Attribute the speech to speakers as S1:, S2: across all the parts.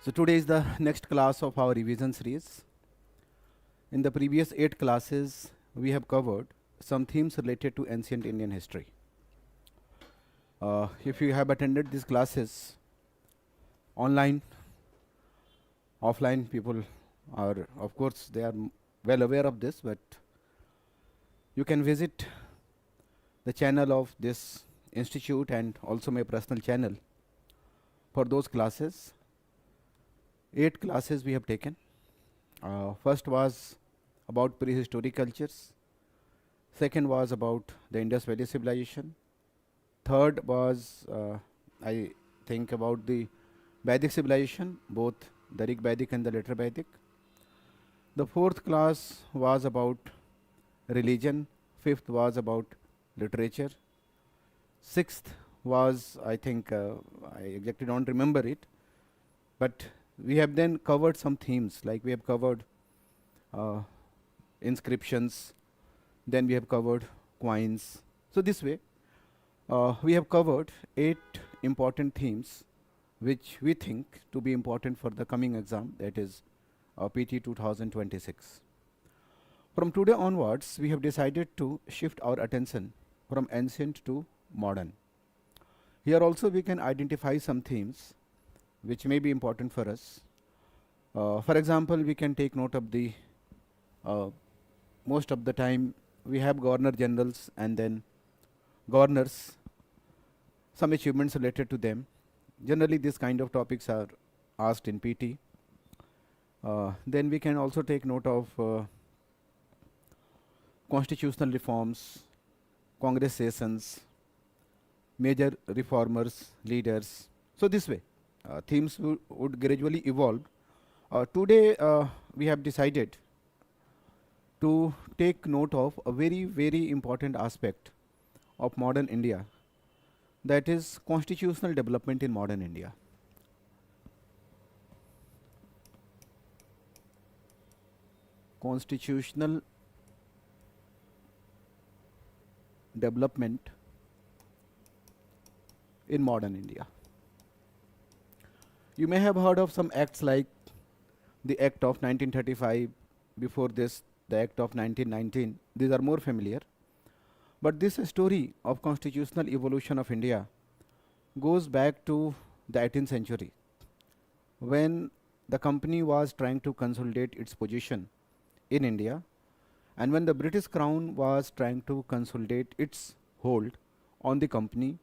S1: So today is the next class of our revision series. In the previous 8 classes, we have covered some themes related to ancient Indian history. If you have attended these classes online, offline, people are, of course, they are well aware of this, but you can visit the channel of this institute and also my personal channel for those classes. 8 classes we have taken. First was about prehistoric cultures. Second was about the Indus Valley civilization. Third was, I think, about the Vedic civilization, both the Rig Vedic and the later Vedic. The fourth class was about religion. Fifth was about literature. Sixth was, I think, I exactly don't remember it, but we have then covered some themes, like we have covered inscriptions, then we have covered coins. So this way, we have covered 8 important themes which we think to be important for the coming exam, that is PT 2026. From today onwards, we have decided to shift our attention from ancient to modern. Here also we can identify some themes which may be important for us. For example, we can take note of the most of the time we have governor generals and then governors, some achievements related to them. Generally, these kind of topics are asked in PT. Then we can also take note of constitutional reforms, congress sessions, major reformers, leaders. So this way, themes would gradually evolve. Today, we have decided to take note of a very, very important aspect of modern India, that is constitutional development in modern India. Constitutional development in modern India. You may have heard of some acts like the Act of 1935, before this the Act of 1919. These are more familiar. But this story of constitutional evolution of India goes back to the 18th century, when the company was trying to consolidate its position in India, and when the British Crown was trying to consolidate its hold on the company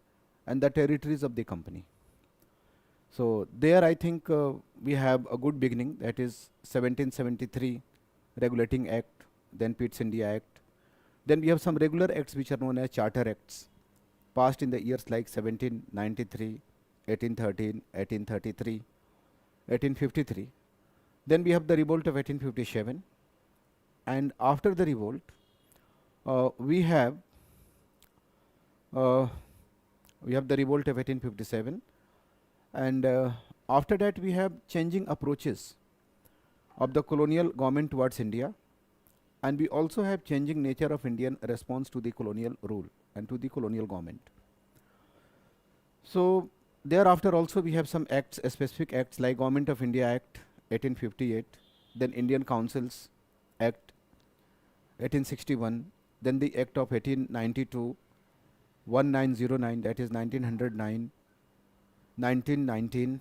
S1: and the territories of the company. So there I think we have a good beginning, that is 1773 Regulating Act, then Pitt's India Act. Then we have some regular acts which are known as Charter Acts, passed in the years like 1793, 1813, 1833, 1853. Then we have the revolt of 1857, and after the revolt, we have the revolt of 1857, and after that we have changing approaches of the colonial government towards India, and we also have changing nature of Indian response to the colonial rule and to the colonial government. So thereafter also we have some acts, specific acts like Government of India Act 1858, then Indian Councils Act 1861, then the Act of 1892, 1909, that is 1909, 1919,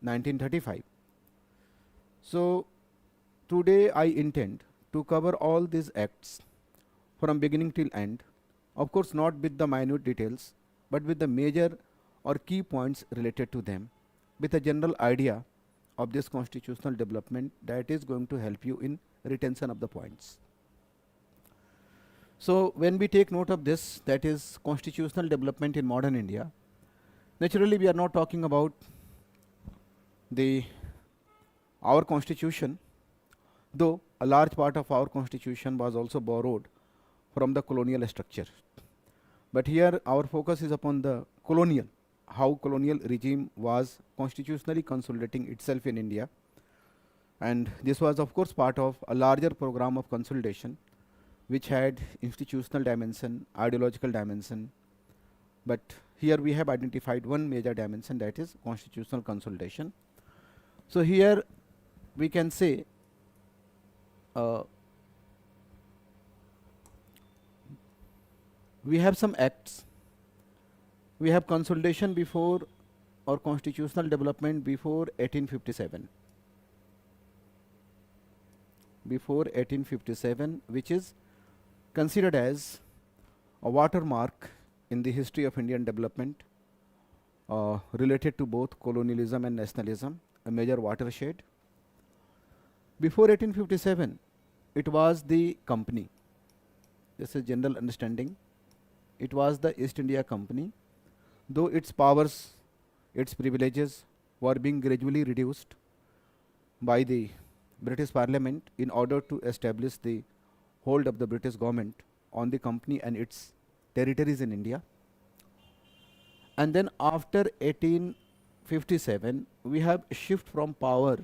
S1: 1935. So today I intend to cover all these acts from beginning till end, of course not with the minute details, but with the major or key points related to them, with a general idea of this constitutional development that is going to help you in retention of the points. So when we take note of this, that is constitutional development in modern India, naturally we are not talking about our constitution, though a large part of our constitution was also borrowed from the colonial structure. But here our focus is upon the colonial, how colonial regime was constitutionally consolidating itself in India. And this was of course part of a larger program of consolidation, which had institutional dimension, ideological dimension. But here we have identified one major dimension, that is constitutional consolidation. So here we can say uh, we have some acts. We have consolidation before or constitutional development before 1857. Before 1857, which is considered as a watermark in the history of Indian development, related to both colonialism and nationalism, a major watershed. Before 1857, it was the company. This is general understanding. It was the East India Company, though its powers, its privileges were being gradually reduced by the British Parliament in order to establish the hold of the British government on the company and its territories in India. And then after 1857, we have shift from power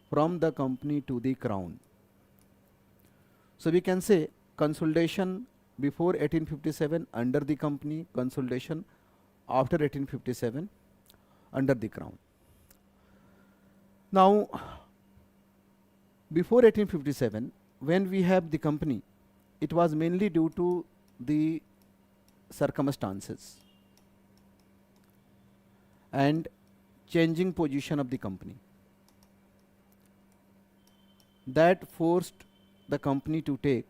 S1: from the company to the crown. So we can say consolidation before 1857 under the company, consolidation after 1857 under the crown. Now, before 1857, when we have the company, it was mainly due to the circumstances and changing position of the company that forced the company to take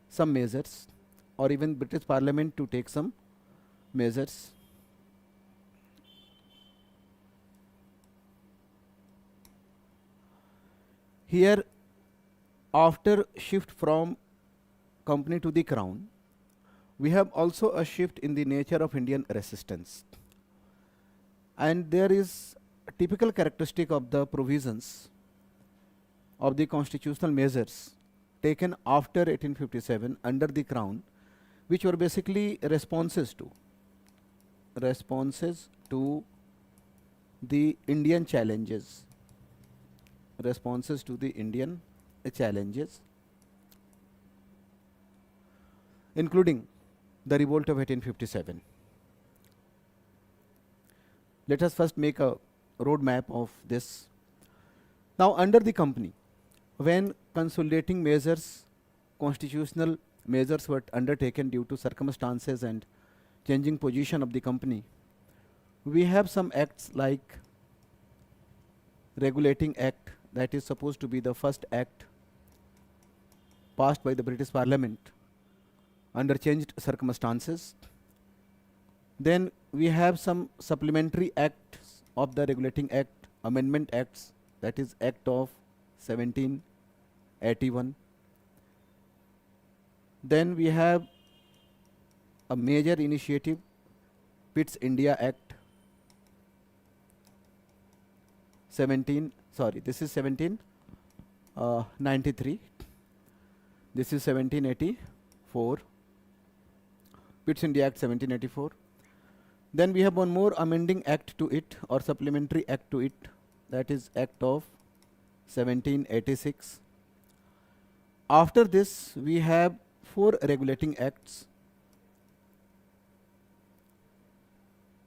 S1: some measures, or even British Parliament to take some measures. Here, after shift from company to the crown, we have also a shift in the nature of Indian resistance. And there is a typical characteristic of the provisions of the constitutional measures taken after 1857 under the crown, which were basically responses to the Indian challenges, responses to the Indian challenges, including the revolt of 1857. Let us first make a roadmap of this. Now, under the company, when consolidating measures, constitutional measures were undertaken due to circumstances and changing position of the company, we have some acts like Regulating Act, that is supposed to be the first act passed by the British Parliament under changed circumstances. Then we have some supplementary acts of the Regulating Act, Amendment Acts, that is Act of 1781. Then we have a major initiative, Pitt's India Act, this is 1793. This is 1784. Pitt's India Act 1784. Then we have one more amending act to it, or supplementary act to it, that is Act of 1786. After this, we have 4 regulating acts.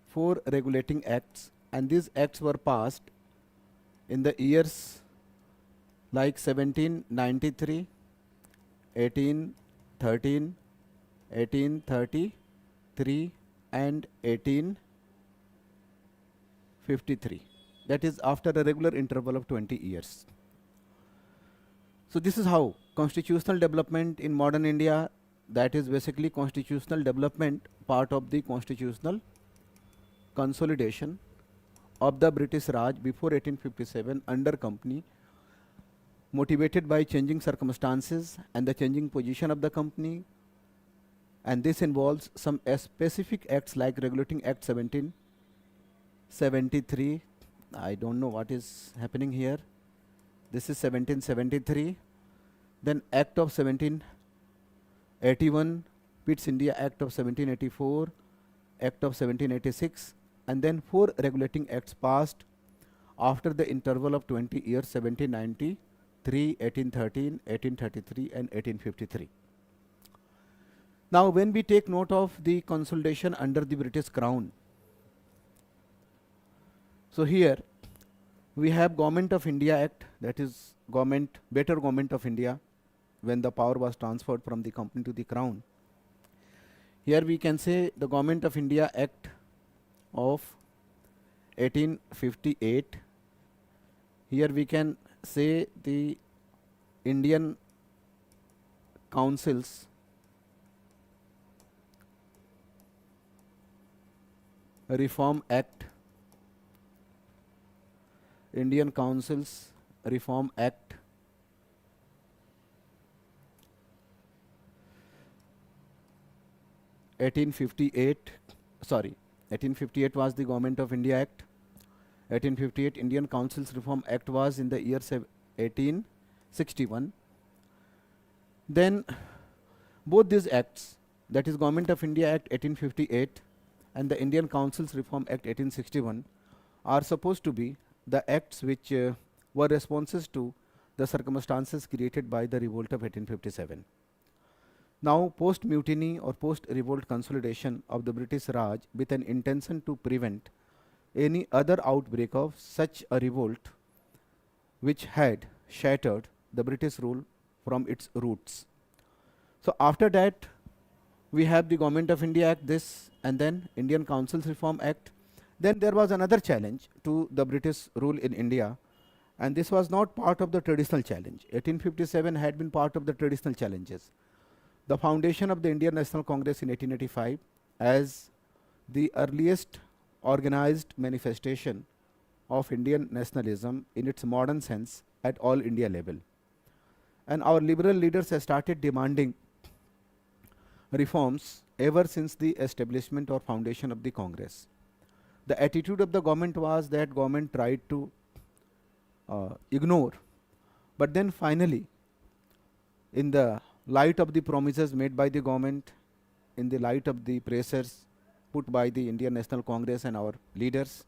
S1: 4 regulating acts, and these acts were passed in the years like 1793, 1813, 1833 and 1853. That is after a regular interval of 20 years. So this is how constitutional development in modern India, that is basically constitutional development, part of the constitutional consolidation of the British Raj before 1857 under company, motivated by changing circumstances and the changing position of the company. And this involves some specific acts like Regulating Act 1773. I don't know what is happening here. This is 1773. Then Act of 1781, Pitt's India Act of 1784, Act of 1786, and then 4 regulating acts passed after the interval of 20 years, 1793, 1813, 1833 and 1853. Now, when we take note of the consolidation under the British Crown, so here We have Government of India Act, that is better Government of India, when the power was transferred from the company to the crown. Here we can say the Government of India Act of 1858. Here we can say the Indian Councils Reform Act, Indian Councils Reform Act 1858. Sorry, 1858 was the Government of India Act. 1858 Indian Councils Reform Act was in the year 1861. Then both these acts, that is Government of India Act 1858 and the Indian Councils Reform Act 1861, are supposed to be the acts which were responses to the circumstances created by the revolt of 1857. Now, post-mutiny or post-revolt consolidation of the British Raj with an intention to prevent any other outbreak of such a revolt which had shattered the British rule from its roots. So after that, we have the Government of India Act, this, and then Indian Councils Reform Act. Then there was another challenge to the British rule in India, and this was not part of the traditional challenge. 1857 had been part of the traditional challenges. The foundation of the Indian National Congress in 1885 as the earliest organized manifestation of Indian nationalism in its modern sense at all India level. And our liberal leaders have started demanding reforms ever since the establishment or foundation of the Congress. The attitude of the government was that government tried to ignore, but then finally, in the light of the promises made by the government, in the light of the pressures put by the Indian National Congress and our leaders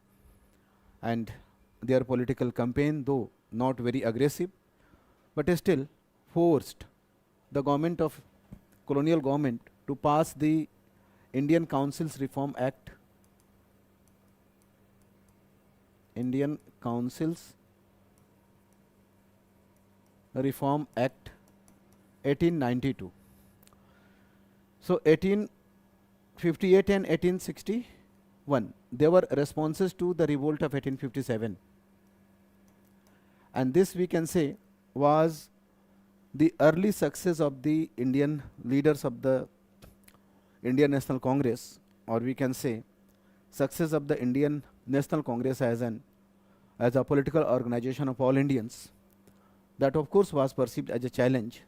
S1: and their political campaign, though not very aggressive, but still forced the government of colonial government to pass the Indian Councils Reform Act, Indian Councils Reform Act 1892. So 1858 and 1861, they were responses to the revolt of 1857. And this we can say was the early success of the Indian leaders of the Indian National Congress, or we can say success of the Indian National Congress as a political organization of all Indians. That of course was perceived as a challenge.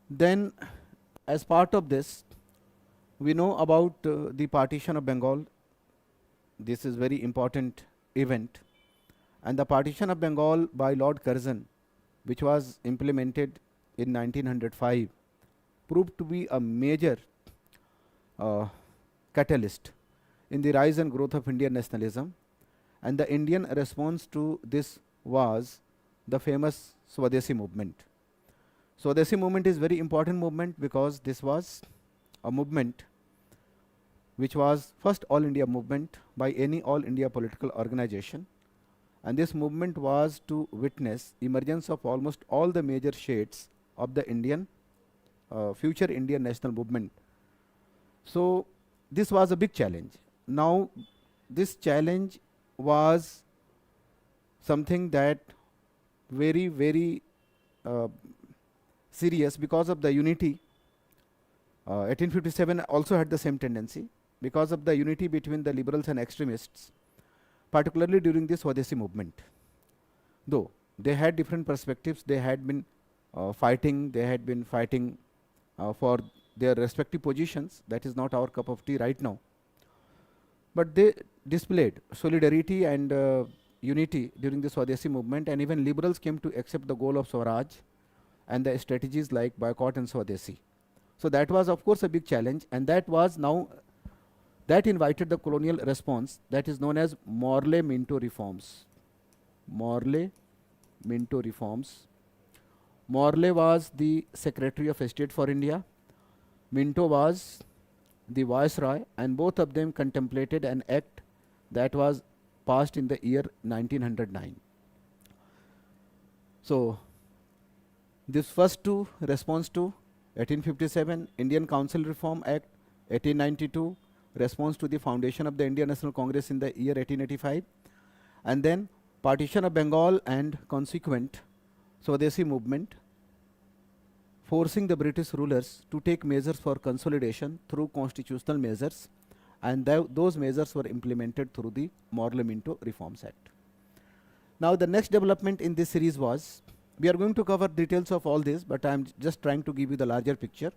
S1: Then as part of this, we know about the partition of Bengal. This is very important event, and the partition of Bengal by Lord Curzon, which was implemented in 1905, proved to be a major catalyst in the rise and growth of Indian nationalism, and the Indian response to this was the famous Swadeshi movement. Swadeshi movement is very important movement because this was a movement which was first all India movement by any all India political organization, and this movement was to witness emergence of almost all the major shades of the Indian future Indian national movement. So this was a big challenge. Now this challenge was something that very serious because of the unity. 1857 also had the same tendency because of the unity between the liberals and extremists, particularly during the Swadeshi movement. Though they had different perspectives, they had been fighting for their respective positions. That is not our cup of tea right now. But they displayed solidarity and unity during the Swadeshi movement, and even liberals came to accept the goal of Swaraj and the strategies like boycott and Swadeshi. So that was of course a big challenge, and that invited the colonial response that is known as Morley-Minto reforms. Morley-Minto reforms. Morley was the Secretary of State for India. Minto was the Viceroy, and both of them contemplated an act that was passed in the year 1909. So this first two response to 1857 Indian Council Reform Act, 1892 response to the foundation of the Indian National Congress in the year 1885, and then partition of Bengal and consequent Swadesi movement, forcing the British rulers to take measures for consolidation through constitutional measures, and those measures were implemented through the Morley Minto Reforms Act. Now the next development in this series was, we are going to cover details of all this, but I am just trying to give you the larger picture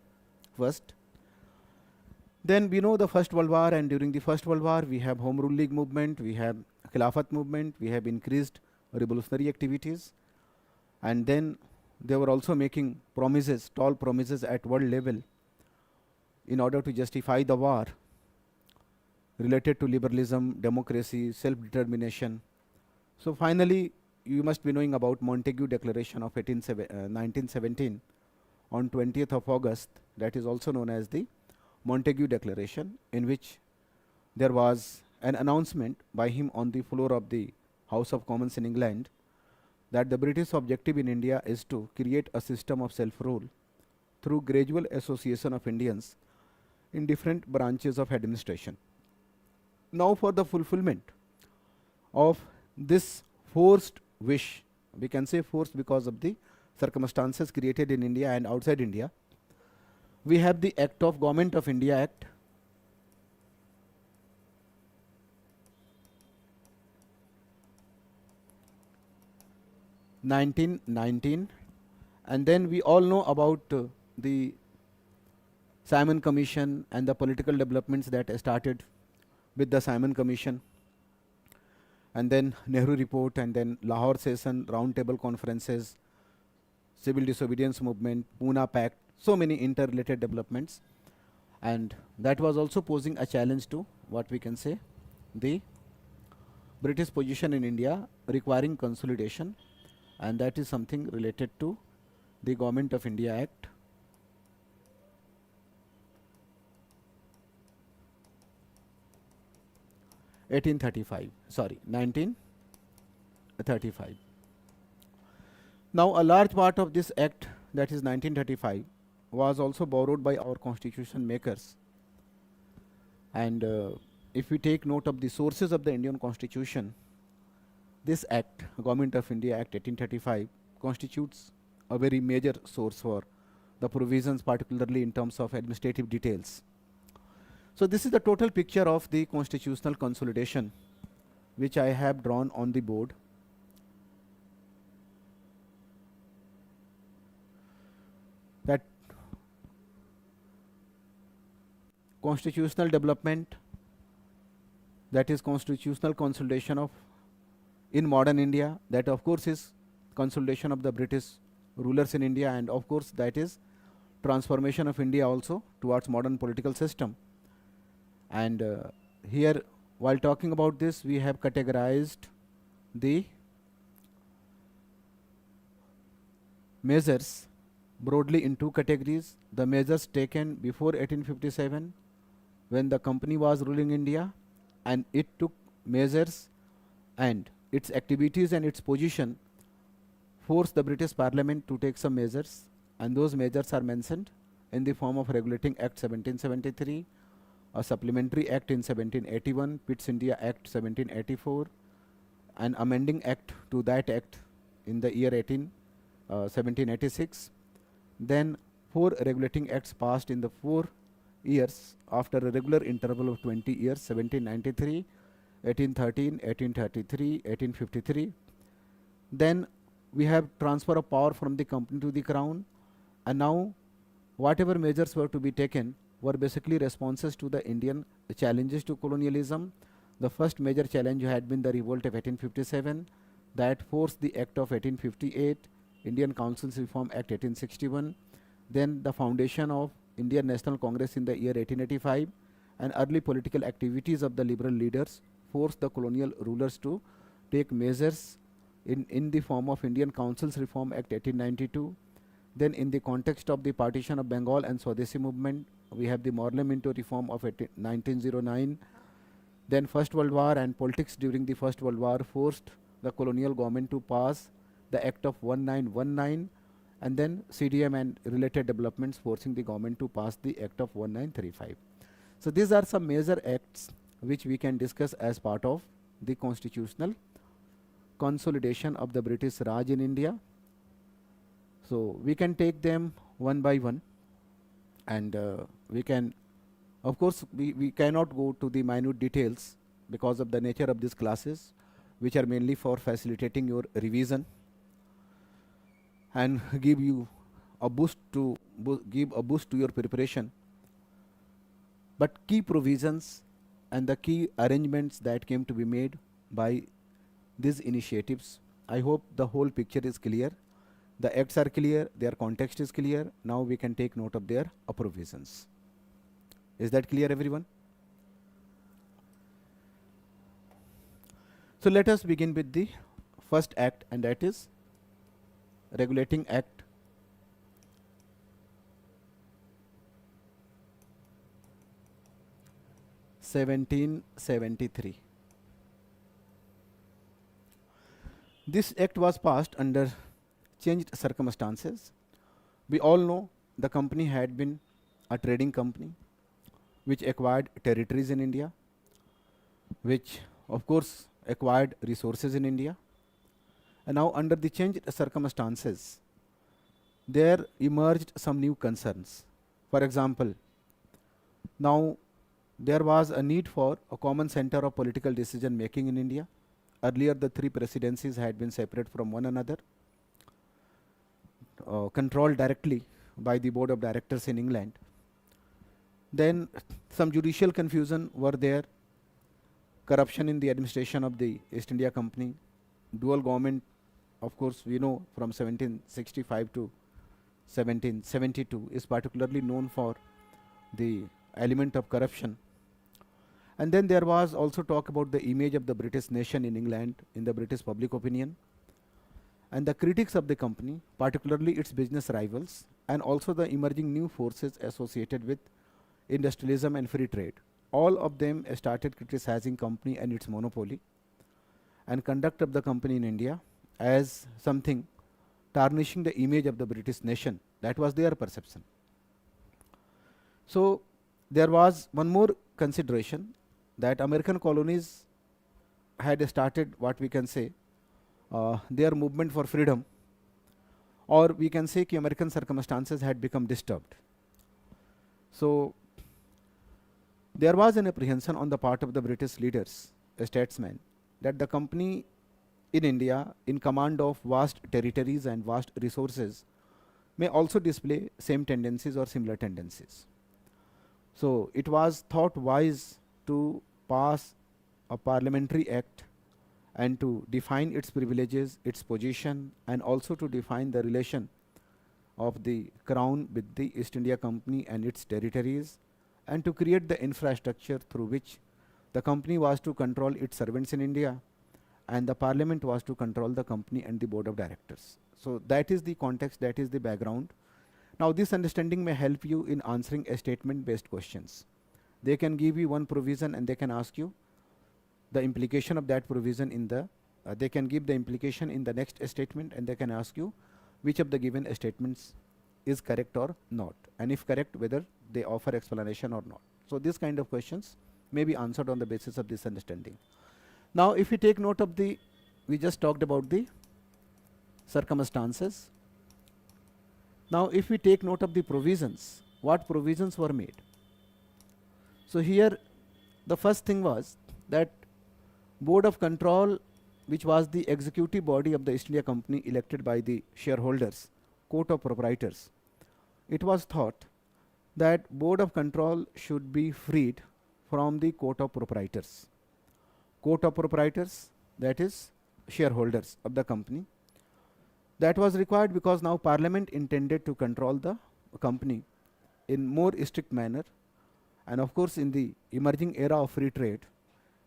S1: first. Then we know the First World War, and during the First World War we have Home Rule League movement, we have Khilafat movement, we have increased revolutionary activities, and then they were also making promises, tall promises at world level in order to justify the war related to liberalism, democracy, self-determination. So finally, you must be knowing about Montague Declaration of 1917 on 20th of August, that is also known as the Montague Declaration, in which there was an announcement by him on the floor of the House of Commons in England that the British objective in India is to create a system of self-rule through gradual association of Indians in different branches of administration. Now for the fulfillment of this forced wish, we can say forced because of the circumstances created in India and outside India, we have the Act of Government of India Act, (1919), and then we all know about the Simon Commission and the political developments that started with the Simon Commission, and then Nehru Report, and then Lahore Session, Round Table Conferences, Civil Disobedience Movement, Pune Pact, so many interrelated developments, and that was also posing a challenge to what we can say the British position in India requiring consolidation, and that is something related to the Government of India Act, sorry, 1935. Now a large part of this act, that is 1935, was also borrowed by our constitution makers, and if we take note of the sources of the Indian Constitution, this act, Government of India Act 1835, constitutes a very major source for the provisions, particularly in terms of administrative details. So this is the total picture of the constitutional consolidation which I have drawn on the board. That constitutional development, that is constitutional consolidation of in modern India, that of course is consolidation of the British rulers in India, and of course that is transformation of India also towards modern political system. And here, while talking about this, we have categorized the measures broadly in two categories: the measures taken before 1857 when the company was ruling India, and it took measures, and its activities and its position forced the British Parliament to take some measures, and those measures are mentioned in the form of Regulating Act 1773, a Supplementary Act in 1781, Pitt's India Act 1784, an amending act to that act in the year 1786. Then 4 regulating acts passed in the 4 years after a regular interval of 20 years: 1793, 1813, 1833, 1853. Then we have transfer of power from the company to the crown, and now whatever measures were to be taken were basically responses to the Indian challenges to colonialism. The first major challenge had been the revolt of 1857 that forced the Act of 1858, Indian Councils Reform Act 1861, then the foundation of Indian National Congress in the year 1885, and early political activities of the liberal leaders forced the colonial rulers to take measures in the form of Indian Councils Reform Act 1892. Then in the context of the partition of Bengal and Swadesi movement, we have the Morley Minto Reform of 1909. Then First World War and politics during the First World War forced the colonial government to pass the Act of 1919, and then CDM and related developments forcing the government to pass the Act of 1935. So these are some major acts which we can discuss as part of the constitutional consolidation of the British Raj in India. So we can take them one by one, and we can, of course, we cannot go to the minute details because of the nature of these classes, which are mainly for facilitating your revision and give you a boost to give a boost to your preparation. But key provisions and the key arrangements that came to be made by these initiatives, I hope the whole picture is clear. The acts are clear, their context is clear. Now we can take note of their provisions. Is that clear, everyone? So let us begin with the first act, and that is Regulating Act 1773. This act was passed under changed circumstances. We all know the company had been a trading company which acquired territories in India, which of course acquired resources in India. And now under the changed circumstances, there emerged some new concerns. For example, now there was a need for a common center of political decision making in India. Earlier, the three presidencies had been separate from one another, controlled directly by the board of directors in England. Then some judicial confusion were there, corruption in the administration of the East India Company, dual government. Of course, we know from 1765 to 1772 is particularly known for the element of corruption. And then there was also talk about the image of the British nation in England in the British public opinion, and the critics of the company, particularly its business rivals, and also the emerging new forces associated with industrialism and free trade. All of them started criticizing company and its monopoly and conduct of the company in India as something tarnishing the image of the British nation. That was their perception. So there was one more consideration, that American colonies had started what we can say their movement for freedom, or we can say कि American circumstances had become disturbed. So there was an apprehension on the part of the British leaders, statesmen, that the company in India, in command of vast territories and vast resources, may also display same tendencies or similar tendencies. So it was thought wise to pass a parliamentary act and to define its privileges, its position, and also to define the relation of the crown with the East India Company and its territories, and to create the infrastructure through which the company was to control its servants in India and the parliament was to control the company and the board of directors. So that is the context, that is the background. Now this understanding may help you in answering a statement based questions. They can give you one provision and they can ask you the implication of that provision in the, they can give the implication in the next statement, and they can ask you which of the given statements is correct or not, and if correct, whether they offer explanation or not. So this kind of questions may be answered on the basis of this understanding. Now if we take note of the, we just talked about the circumstances. Now if we take note of the provisions, what provisions were made? So here the first thing was that board of control, which was the executive body of the East India Company elected by the shareholders, court of proprietors, it was thought that board of control should be freed from the court of proprietors. Court of proprietors, that is shareholders of the company. That was required because now parliament intended to control the company in more strict manner, and of course in the emerging era of free trade,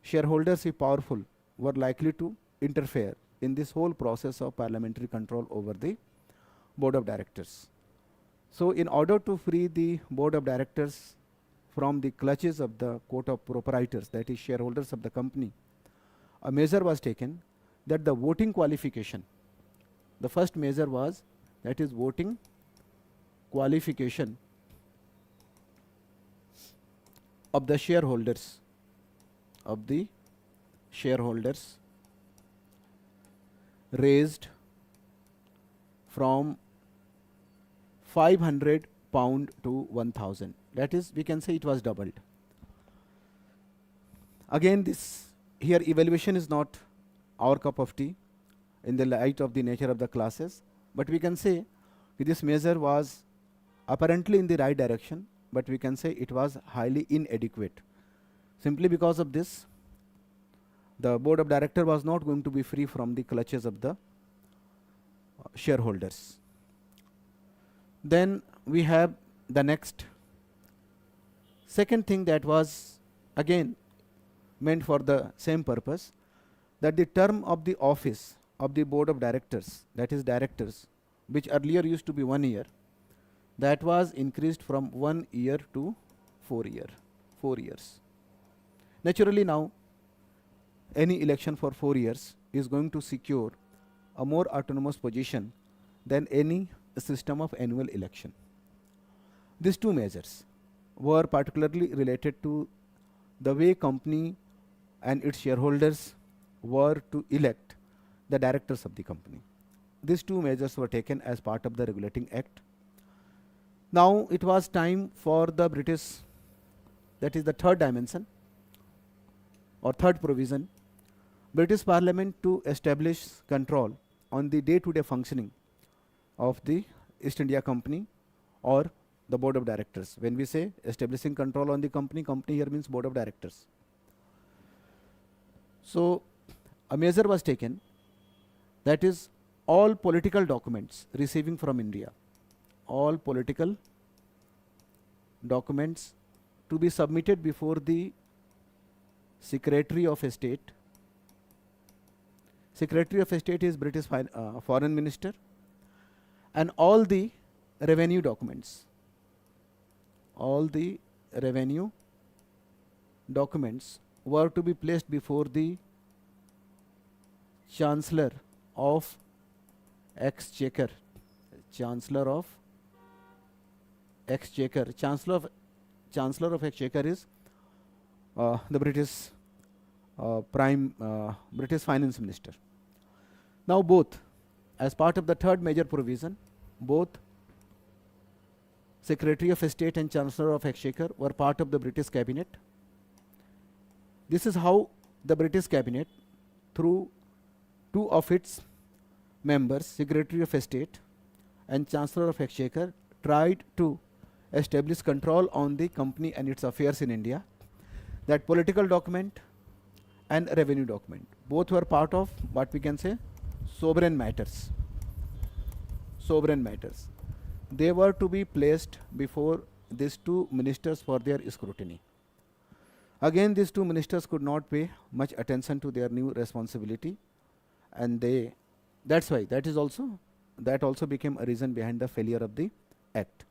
S1: shareholders, if powerful, were likely to interfere in this whole process of parliamentary control over the board of directors. So in order to free the board of directors from the clutches of the court of proprietors, that is shareholders of the company, a measure was taken that the voting qualification, the first measure was that is voting qualification of the shareholders raised from 500 pound to 1000. That is, we can say it was doubled. Again, this here evaluation is not our cup of tea in the light of the nature of the classes, but we can say this measure was apparently in the right direction, but we can say it was highly inadequate. Simply because of this, the board of director was not going to be free from the clutches of the shareholders. Then we have the next second thing that was again meant for the same purpose, that the term of the office of the board of directors, that is directors, which earlier used to be 1 year, that was increased from 1 year to 4 years. Naturally, now any election for 4 years is going to secure a more autonomous position than any system of annual election. These two measures were particularly related to the way company and its shareholders were to elect the directors of the company. These two measures were taken as part of the regulating act. Now it was time for the British, that is the third dimension or third provision, British Parliament to establish control on the day-to-day functioning of the East India Company or the board of directors. When we say establishing control on the company here means board of directors. So a measure was taken, that is all political documents receiving from India, all political documents to be submitted before the Secretary of State. Secretary of State is British Foreign Minister, and all the revenue documents, were to be placed before the Chancellor of Exchequer. Chancellor of Exchequer is the British British Finance Minister. Now both, as part of the third major provision, both Secretary of State and Chancellor of Exchequer were part of the British Cabinet. This is how the British Cabinet, through two of its members, Secretary of State and Chancellor of Exchequer, tried to establish control on the company and its affairs in India. That political document and revenue document, both were part of what we can say sovereign matters. They were to be placed before these two ministers for their scrutiny. Again, these two ministers could not pay much attention to their new responsibility, and that also became a reason behind the failure of the act.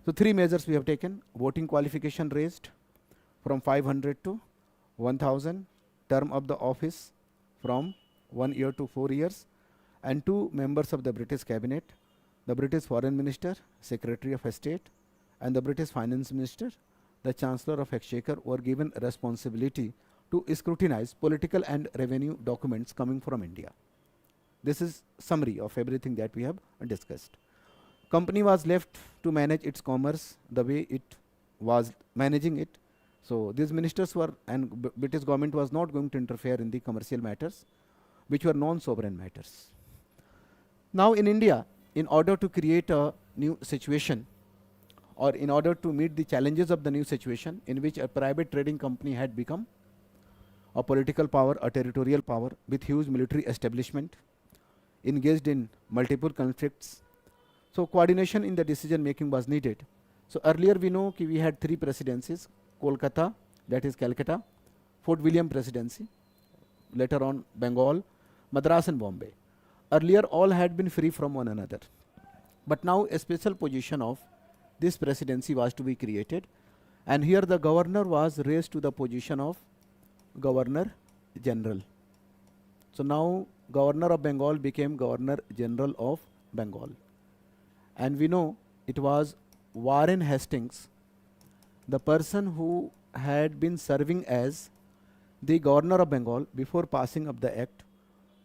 S1: So three measures we have taken: voting qualification raised from 500 to 1000, term of the office from 1 year to 4 years, and two members of the British Cabinet, the British Foreign Minister, Secretary of State, and the British Finance Minister, the Chancellor of Exchequer, were given responsibility to scrutinize political and revenue documents coming from India. This is summary of everything that we have discussed. Company was left to manage its commerce the way it was managing it. So these ministers were, and British government was not going to interfere in the commercial matters, which were non-sovereign matters. Now in India, in order to create a new situation, or in order to meet the challenges of the new situation in which a private trading company had become a political power, a territorial power with huge military establishment, engaged in multiple conflicts, so coordination in the decision making was needed. So earlier we know that we had three presidencies: Kolkata, that is Calcutta; Fort William Presidency; later on Bengal; Madras and Bombay. Earlier all had been free from one another, but now a special position of this presidency was to be created, and here the governor was raised to the position of governor general. So now governor of Bengal became governor general of Bengal, and we know it was Warren Hastings, the person who had been serving as the governor of Bengal before passing up the act,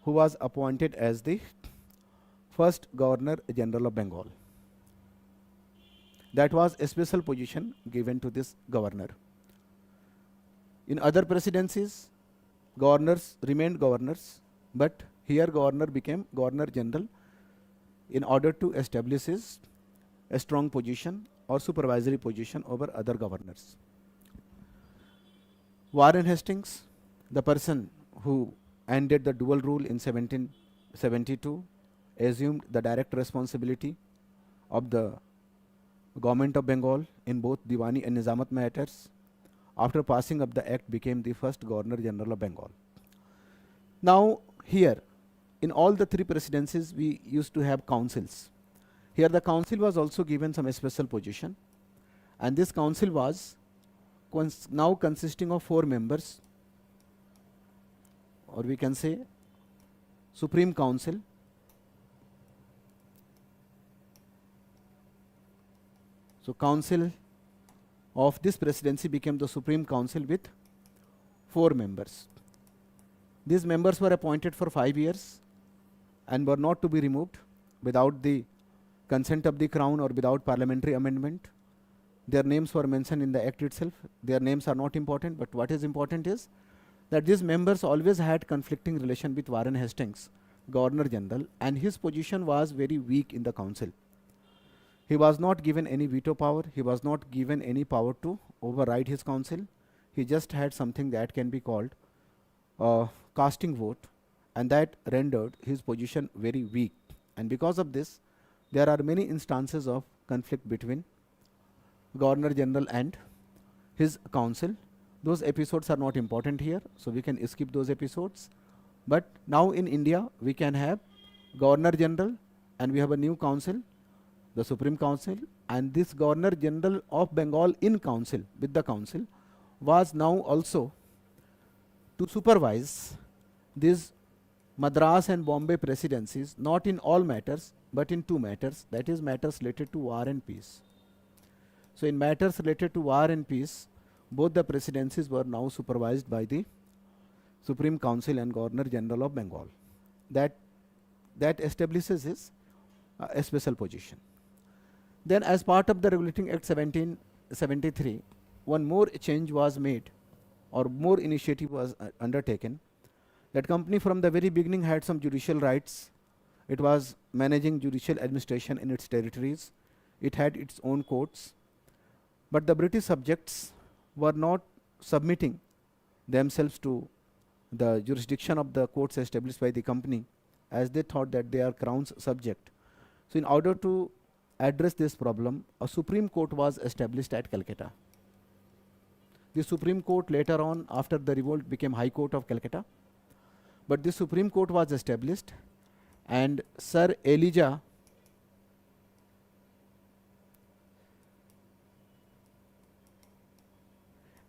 S1: who was appointed as the first governor general of Bengal. That was a special position given to this governor. In other presidencies, governors remained governors, but here governor became governor general in order to establish his a strong position or supervisory position over other governors. Warren Hastings, the person who ended the dual rule in 1772, assumed the direct responsibility of the government of Bengal in both Diwani and Nizamat matters. After passing up the act, became the first governor general of Bengal. Now here, in all the three presidencies, we used to have councils. Here the council was also given some special position, and this council was now consisting of 4 members, or we can say Supreme Council, so council of this presidency became the Supreme Council with 4 members. These members were appointed for 5 years and were not to be removed without the consent of the crown or without parliamentary amendment. Their names were mentioned in the act itself. Their names are not important, but what is important is that these members always had conflicting relation with Warren Hastings, Governor General, and his position was very weak in the council. He was not given any veto power. He was not given any power to override his council. He just had something that can be called casting vote, and that rendered his position very weak. And because of this, there are many instances of conflict between Governor General and his council. Those episodes are not important here, so we can skip those episodes. But now in India, we can have Governor General and we have a new council, the Supreme Council, and this Governor General of Bengal in council, with the council, was now also to supervise these Madras and Bombay presidencies, not in all matters, but in 2 matters, that is matters related to war and peace. So in matters related to war and peace, both the presidencies were now supervised by the Supreme Council and Governor General of Bengal. That establishes his a special position. Then as part of the Regulating Act 1773, one more change was made, or more initiative was undertaken. That company from the very beginning had some judicial rights. It was managing judicial administration in its territories. It had its own courts. But the British subjects were not submitting themselves to the jurisdiction of the courts established by the company, as they thought that they are crown's subject. So in order to address this problem, a Supreme Court was established at Calcutta. The Supreme Court later on, after the revolt, became High Court of Calcutta. But the Supreme Court was established, and Sir Elijah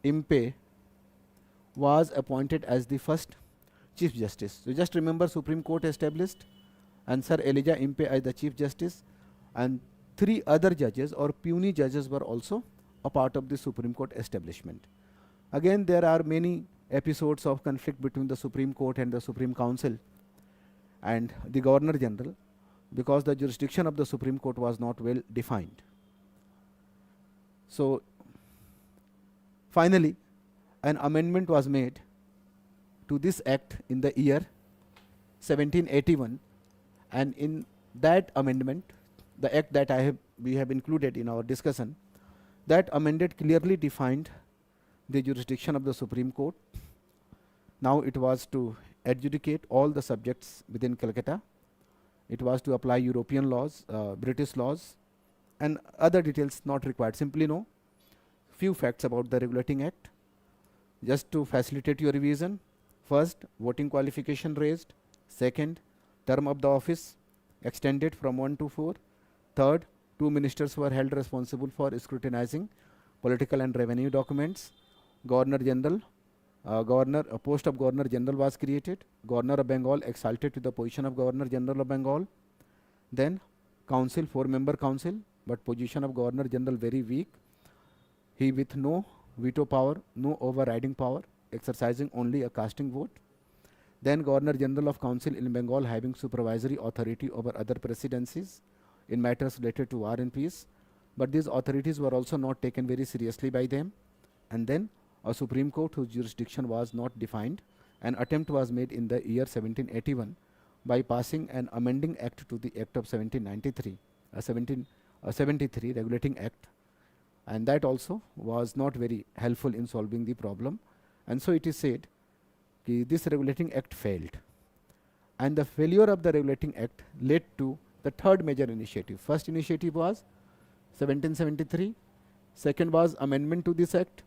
S1: Impey was appointed as the first Chief Justice. So just remember, Supreme Court established and Sir Elijah Impey as the Chief Justice, and 3 other judges or puisne judges were also a part of the Supreme Court establishment. Again, there are many episodes of conflict between the Supreme Court and the Supreme Council and the Governor General, because the jurisdiction of the Supreme Court was not well defined. So finally, an amendment was made to this act in the year 1781, and in that amendment, the act that we have included in our discussion, that amendment clearly defined the jurisdiction of the Supreme Court. Now it was to adjudicate all the subjects within Calcutta. It was to apply European laws, British laws, and other details not required. Simply know few facts about the Regulating Act, just to facilitate your revision. First, voting qualification raised. Second, term of the office extended from 1 to 4. Third, 2 ministers were held responsible for scrutinizing political and revenue documents. Governor General, a post of Governor General was created. Governor of Bengal exalted to the position of Governor General of Bengal. Then council, 4-member council, but position of Governor General very weak. He with no veto power, no overriding power, exercising only a casting vote. Then Governor General of Council in Bengal having supervisory authority over other presidencies in matters related to war and peace. But these authorities were also not taken very seriously by them. And then a Supreme Court whose jurisdiction was not defined. An attempt was made in the year 1781 by passing an amending act to the Act of 1793, a 73 regulating act, and that also was not very helpful in solving the problem. And so it is said this regulating act failed, and the failure of the regulating act led to the third major initiative. First initiative was 1773, second was amendment to this act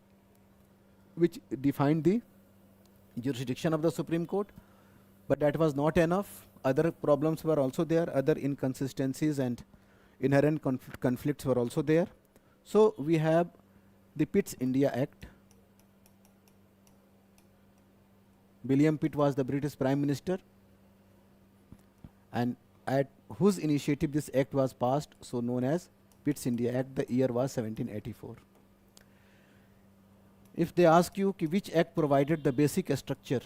S1: which defined the jurisdiction of the Supreme Court, but that was not enough. Other problems were also there, other inconsistencies and inherent conflicts were also there. So we have the Pitt's India Act. William Pitt was the British Prime Minister, and at whose initiative this act was passed, so known as Pitt's India Act. The year was 1784. If they ask you which act provided the basic structure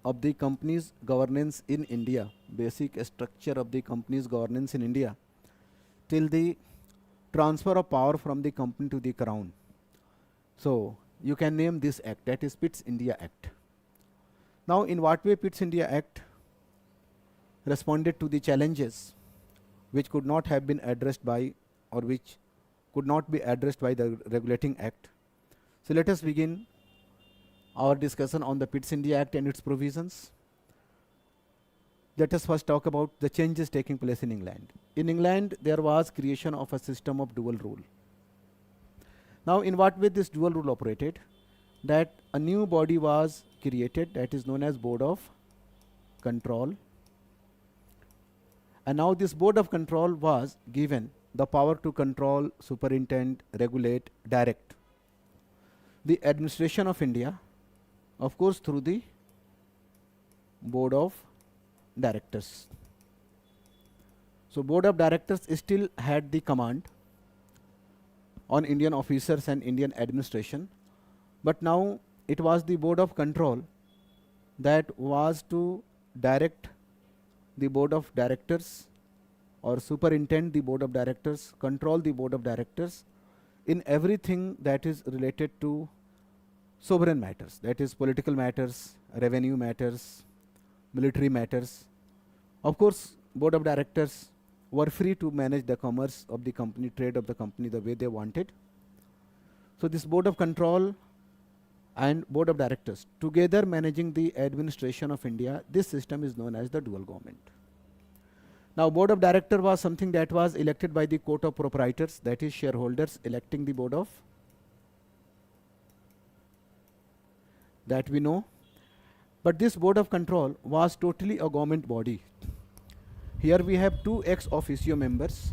S1: of the company's governance in India, basic structure of the company's governance in India, till the transfer of power from the company to the crown. So you can name this act, that is Pitt's India Act. Now in what way Pitt's India Act responded to the challenges which could not have been addressed by, or which could not be addressed by the regulating act. So let us begin our discussion on the Pitt's India Act and its provisions. Let us first talk about the changes taking place in England. In England, there was creation of a system of dual rule. Now, in what way this dual rule operated? That a new body was created, that is known as Board of Control. And now this Board of Control was given the power to control, superintend, regulate, direct the administration of India, of course through the Board of Directors. So Board of Directors still had the command on Indian officers and Indian administration, but now it was the Board of Control that was to direct the Board of Directors, or superintend the Board of Directors, control the Board of Directors in everything that is related to sovereign matters, that is political matters, revenue matters, military matters. Of course, Board of Directors were free to manage the commerce of the company, trade of the company the way they wanted. So this Board of Control and Board of Directors together managing the administration of India, this system is known as the dual government. Now Board of Director was something that was elected by the Court of Proprietors, that is shareholders electing the Board of, that we know. But this Board of Control was totally a government body. Here we have two ex officio members,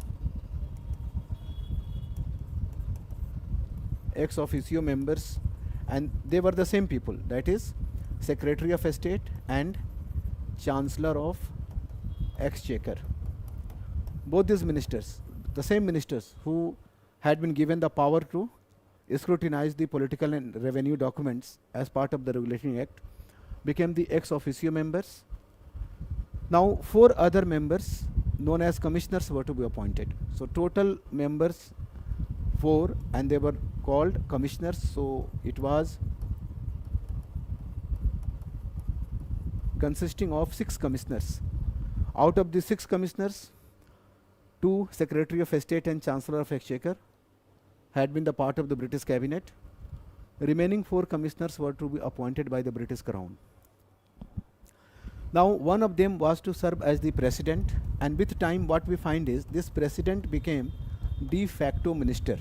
S1: and they were the same people, that is Secretary of State and Chancellor of Exchequer. Both these ministers, the same ministers who had been given the power to scrutinize the political and revenue documents as part of the Regulating Act, became the ex officio members. Now 4 other members known as commissioners were to be appointed. So total members 4, and they were called commissioners. So it was consisting of 6 commissioners. Out of the 6 commissioners, 2 Secretary of State and Chancellor of Exchequer had been the part of the British cabinet. Remaining 4 commissioners were to be appointed by the British Crown. Now one of them was to serve as the president, and with time what we find is this president became de facto minister.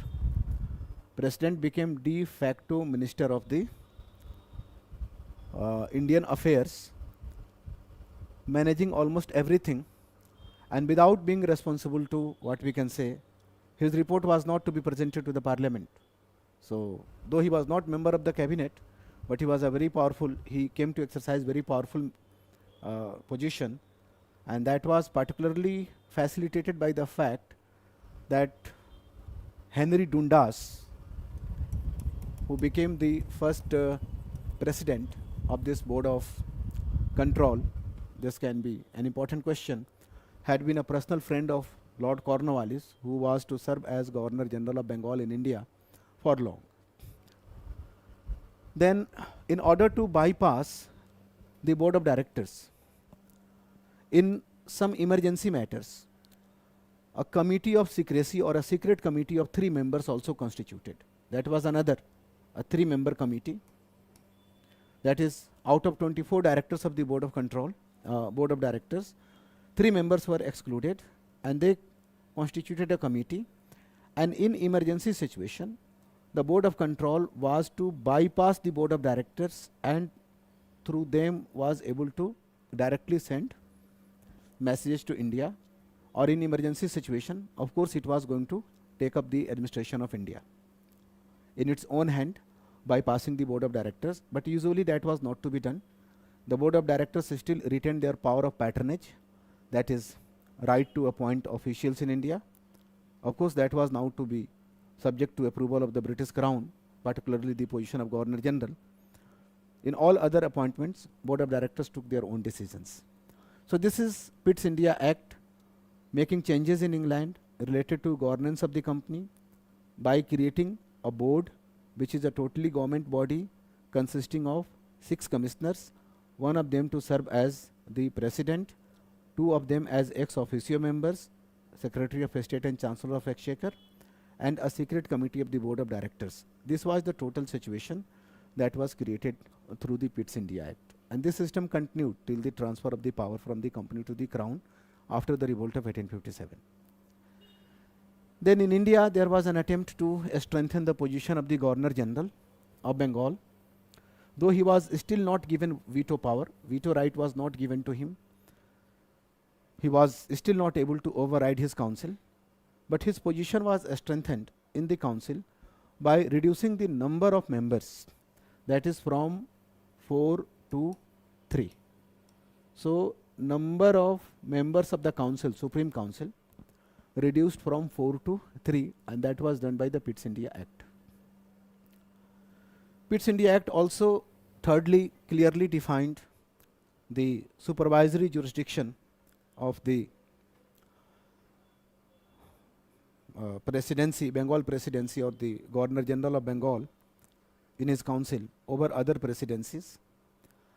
S1: President became de facto minister of the Indian affairs, managing almost everything, and without being responsible to, what we can say, his report was not to be presented to the parliament. So though he was not member of the cabinet, but he was a very powerful, he came to exercise very powerful position, and that was particularly facilitated by the fact that Henry Dundas, who became the first president of this board of control, this can be an important question, had been a personal friend of Lord Cornwallis, who was to serve as Governor General of Bengal in India for long. Then, in order to bypass the board of directors, in some emergency matters, a committee of secrecy or a secret committee of 3 members also constituted. That was another, a 3-member committee. That is, out of 24 directors of the board of control, board of directors, 3 members were excluded, and they constituted a committee. And in emergency situation, the board of control was to bypass the board of directors, and through them was able to directly send messages to India, or in emergency situation, of course, it was going to take up the administration of India in its own hand, bypassing the board of directors. But usually that was not to be done. The board of directors still retained their power of patronage, that is, right to appoint officials in India. Of course, that was now to be subject to approval of the British Crown, particularly the position of Governor General. In all other appointments, board of directors took their own decisions. So this is Pitt's India Act, making changes in England related to governance of the company by creating a board which is a totally government body consisting of 6 commissioners, 1 of them to serve as the president, 2 of them as ex officio members, Secretary of State and Chancellor of Exchequer, and a secret committee of the board of directors. This was the total situation that was created through the Pitt's India Act. And this system continued till the transfer of the power from the company to the crown after the revolt of 1857. Then in India, there was an attempt to strengthen the position of the Governor General of Bengal. Though he was still not given veto power, veto right was not given to him. He was still not able to override his council, but his position was strengthened in the council by reducing the number of members, that is from 4 to 3. So number of members of the council, Supreme Council, reduced from 4 to 3, and that was done by the Pitt's India Act. Pitt's India Act also thirdly clearly defined the supervisory jurisdiction of the presidency, Bengal presidency, or the Governor General of Bengal in his council over other presidencies.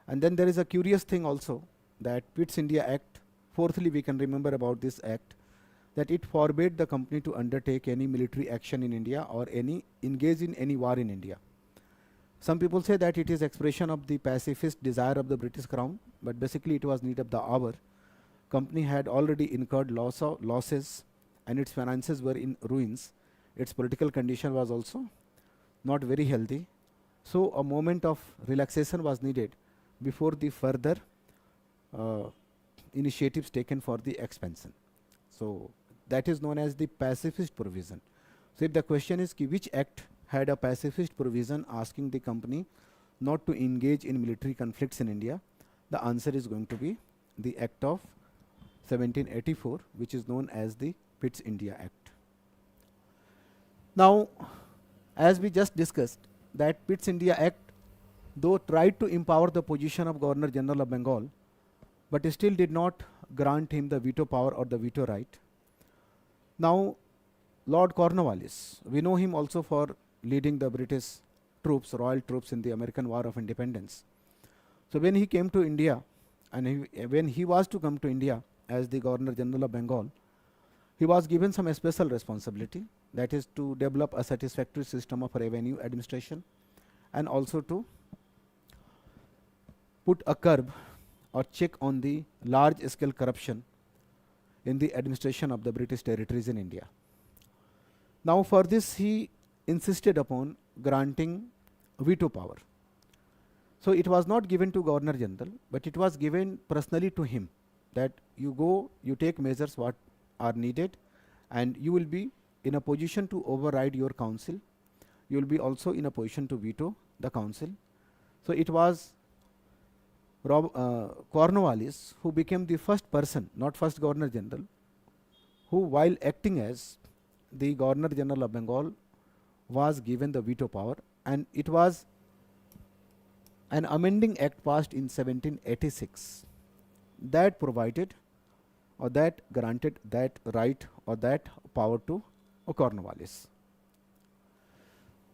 S1: And then there is a curious thing also, that Pitt's India Act, fourthly we can remember about this act, that it forbade the company to undertake any military action in India or engage in any war in India. Some people say that it is expression of the pacifist desire of the British Crown, but basically it was need of the hour. Company had already incurred losses, and its finances were in ruins. Its political condition was also not very healthy. So a moment of relaxation was needed before the further initiatives taken for the expansion. So that is known as the pacifist provision. So if the question is which act had a pacifist provision asking the company not to engage in military conflicts in India, the answer is going to be the Act of 1784, which is known as the Pitt's India Act. Now, as we just discussed, that Pitt's India Act, though tried to empower the position of Governor General of Bengal, but still did not grant him the veto power or the veto right. Now, Lord Cornwallis, we know him also for leading the British troops, royal troops in the American War of Independence. So when he came to India, and when he was to come to India as the Governor General of Bengal, he was given some special responsibility, that is to develop a satisfactory system of revenue administration, and also to put a curb or check on the large scale corruption in the administration of the British territories in India. Now for this he insisted upon granting veto power. So it was not given to Governor General, but it was given personally to him, that you go, you take measures what are needed, and you will be in a position to override your council. you will be also in a position to veto the council. So it was Cornwallis who became the first person, not first Governor General, who while acting as the Governor General of Bengal was given the veto power, and it was an amending act passed in 1786 that provided or that granted that right or that power to Cornwallis.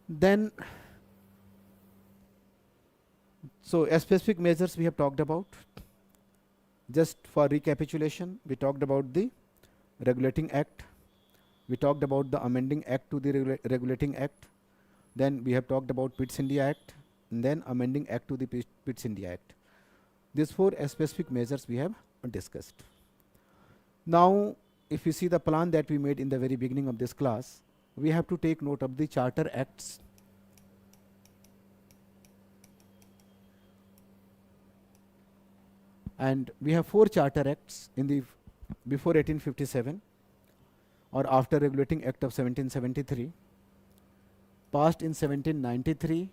S1: Then, so as specific measures we have talked about. Just for recapitulation, we talked about the Regulating Act, we talked about the Amending Act to the Regulating Act, then we have talked about Pitt's India Act, and then Amending Act to the Pitt's India Act. These four specific measures we have discussed. Now, if you see the plan that we made in the very beginning of this class, we have to take note of the Charter Acts. And we have four Charter Acts in the before 1857 or after Regulating Act of 1773, passed in 1793,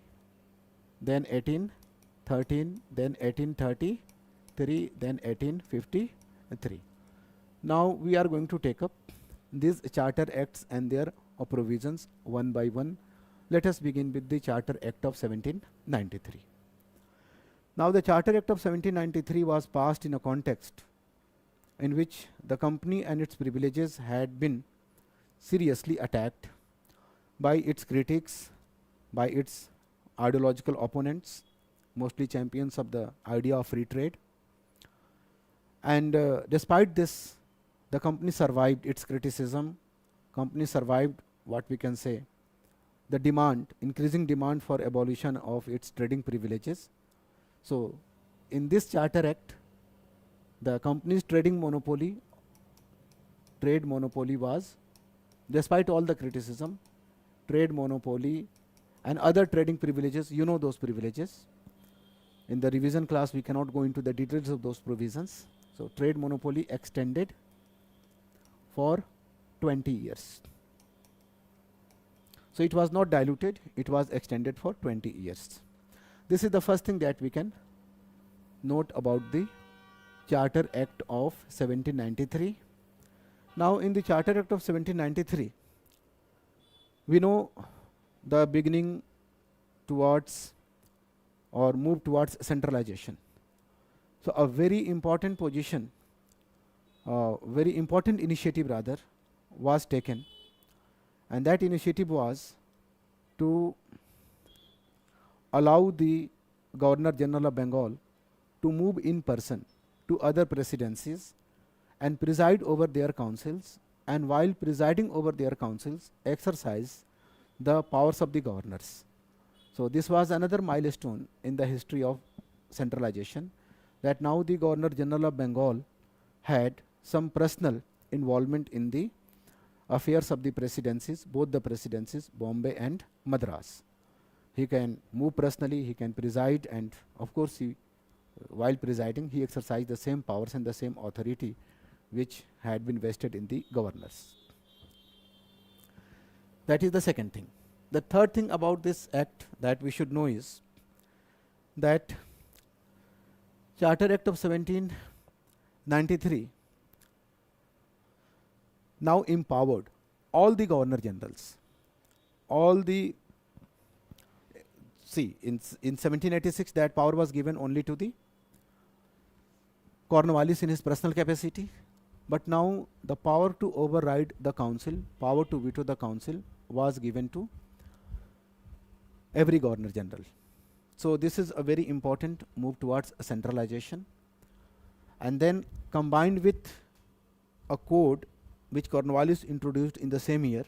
S1: then 1813, then 1833, then 1853. Now we are going to take up these Charter Acts and their provisions one by one. Let us begin with the Charter Act of 1793. Now the Charter Act of 1793 was passed in a context in which the company and its privileges had been seriously attacked by its critics, by its ideological opponents, mostly champions of the idea of free trade. And despite this, the company survived its criticism, company survived what we can say, the demand, increasing demand for abolition of its trading privileges. So in this Charter Act, the company's trade monopoly was, despite all the criticism, trade monopoly and other trading privileges, you know those privileges. In the revision class, we cannot go into the details of those provisions. So trade monopoly extended for 20 years. So it was not diluted, it was extended for 20 years. This is the first thing that we can note about the Charter Act of 1793. Now in the Charter Act of 1793, we know the beginning towards or move towards centralization. So a very important position, very important initiative rather, was taken, and that initiative was to allow the Governor General of Bengal to move in person to other presidencies and preside over their councils, and while presiding over their councils, exercise the powers of the governors. So this was another milestone in the history of centralization, that now the Governor General of Bengal had some personal involvement in the affairs of the presidencies, both the presidencies, Bombay and Madras. He can move personally, he can preside, and of course while presiding he exercised the same powers and the same authority which had been vested in the governors. That is the second thing. The third thing about this act that we should know is that Charter Act of 1793 now empowered all the Governor Generals, all the, see, in 1786 that power was given only to the Cornwallis in his personal capacity, but now the power to override the council, power to veto the council was given to every Governor General. So this is a very important move towards centralization, and then combined with a code which Cornwallis introduced in the same year,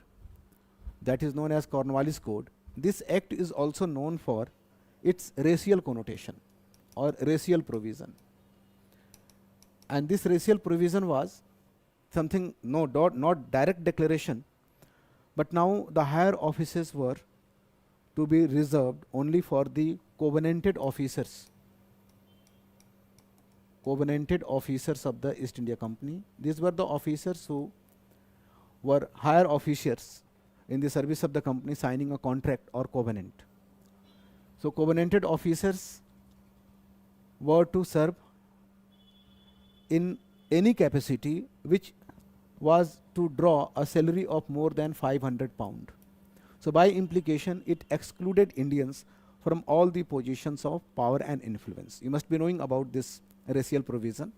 S1: that is known as Cornwallis Code. This act is also known for its racial connotation or racial provision, and this racial provision was something not direct declaration, but now the higher offices were to be reserved only for the covenanted officers of the East India Company. These were the officers who were higher officers in the service of the company signing a contract or covenant. So covenanted officers were to serve in any capacity which was to draw a salary of more than 500 pound. So by implication, it excluded Indians from all the positions of power and influence. You must be knowing about this racial provision,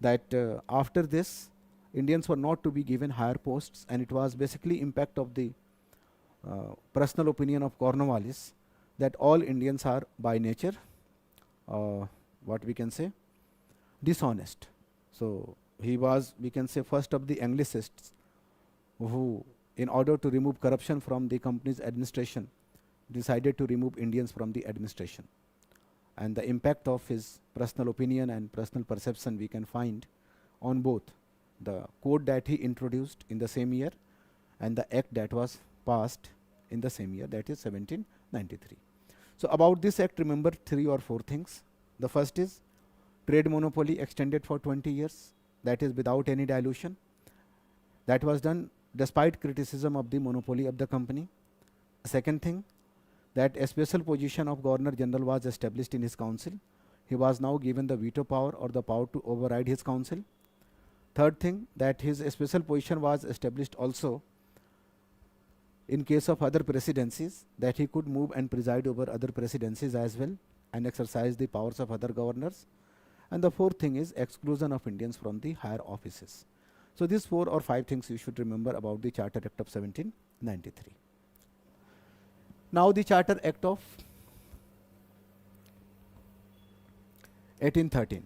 S1: that after this, Indians were not to be given higher posts, and it was basically impact of the personal opinion of Cornwallis that all Indians are by nature, what we can say, dishonest. So he was, we can say, first of the Anglicists who, in order to remove corruption from the company's administration, decided to remove Indians from the administration. And the impact of his personal opinion and personal perception we can find on both the code that he introduced in the same year and the act that was passed in the same year, that is 1793. So about this act, remember 3 or 4 things. The first is trade monopoly extended for 20 years, that is without any dilution. That was done despite criticism of the monopoly of the company. Second thing, that a special position of Governor General was established in his council. He was now given the veto power or the power to override his council. Third thing, that his special position was established also in case of other presidencies, that he could move and preside over other presidencies as well and exercise the powers of other governors. And the fourth thing is exclusion of Indians from the higher offices. So these 4 or 5 things you should remember about the Charter Act of 1793. Now the Charter Act of 1813.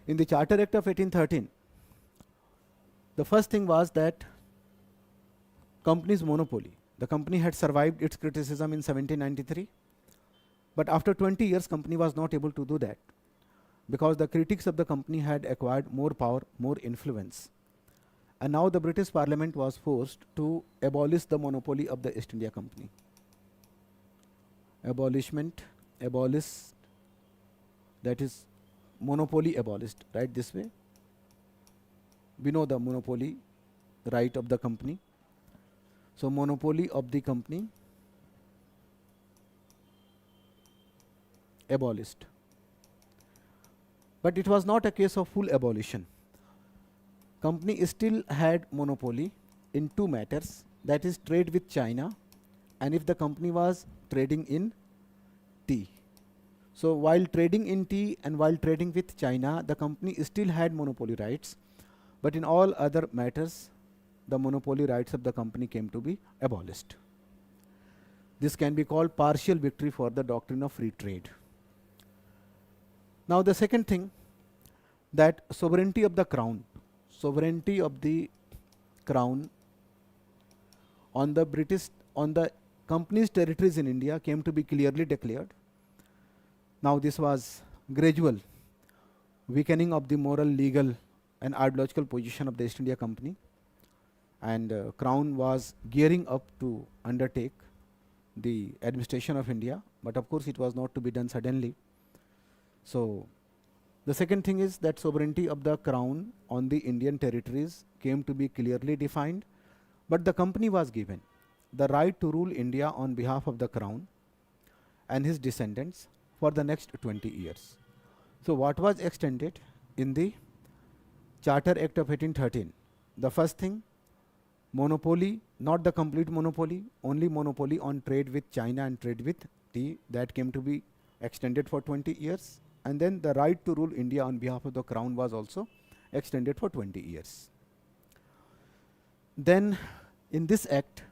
S1: In the Charter Act of 1813, the first thing was that company's monopoly. The company had survived its criticism in 1793, but after 20 years, company was not able to do that because the critics of the company had acquired more power, more influence. And now the British Parliament was forced to abolish the monopoly of the East India Company. Abolish, that is monopoly abolished, right this way. We know the monopoly right of the company. So monopoly of the company abolished. But it was not a case of full abolition. Company still had monopoly in 2 matters, that is trade with China and if the company was trading in tea. So while trading in tea and while trading with China, the company still had monopoly rights, but in all other matters, the monopoly rights of the company came to be abolished. This can be called partial victory for the doctrine of free trade. Now the second thing, that sovereignty of the crown on the company's territories in India came to be clearly declared. Now this was gradual weakening of the moral, legal and ideological position of the East India Company, and Crown was gearing up to undertake the administration of India, but of course it was not to be done suddenly. So the second thing is that sovereignty of the Crown on the Indian territories came to be clearly defined, but the company was given the right to rule India on behalf of the Crown and his descendants for the next 20 years. So what was extended in the Charter Act of 1813? The first thing, monopoly, not the complete monopoly, only monopoly on trade with China and trade with tea, that came to be extended for 20 years. And then the right to rule India on behalf of the Crown was also extended for 20 years. Then in this act,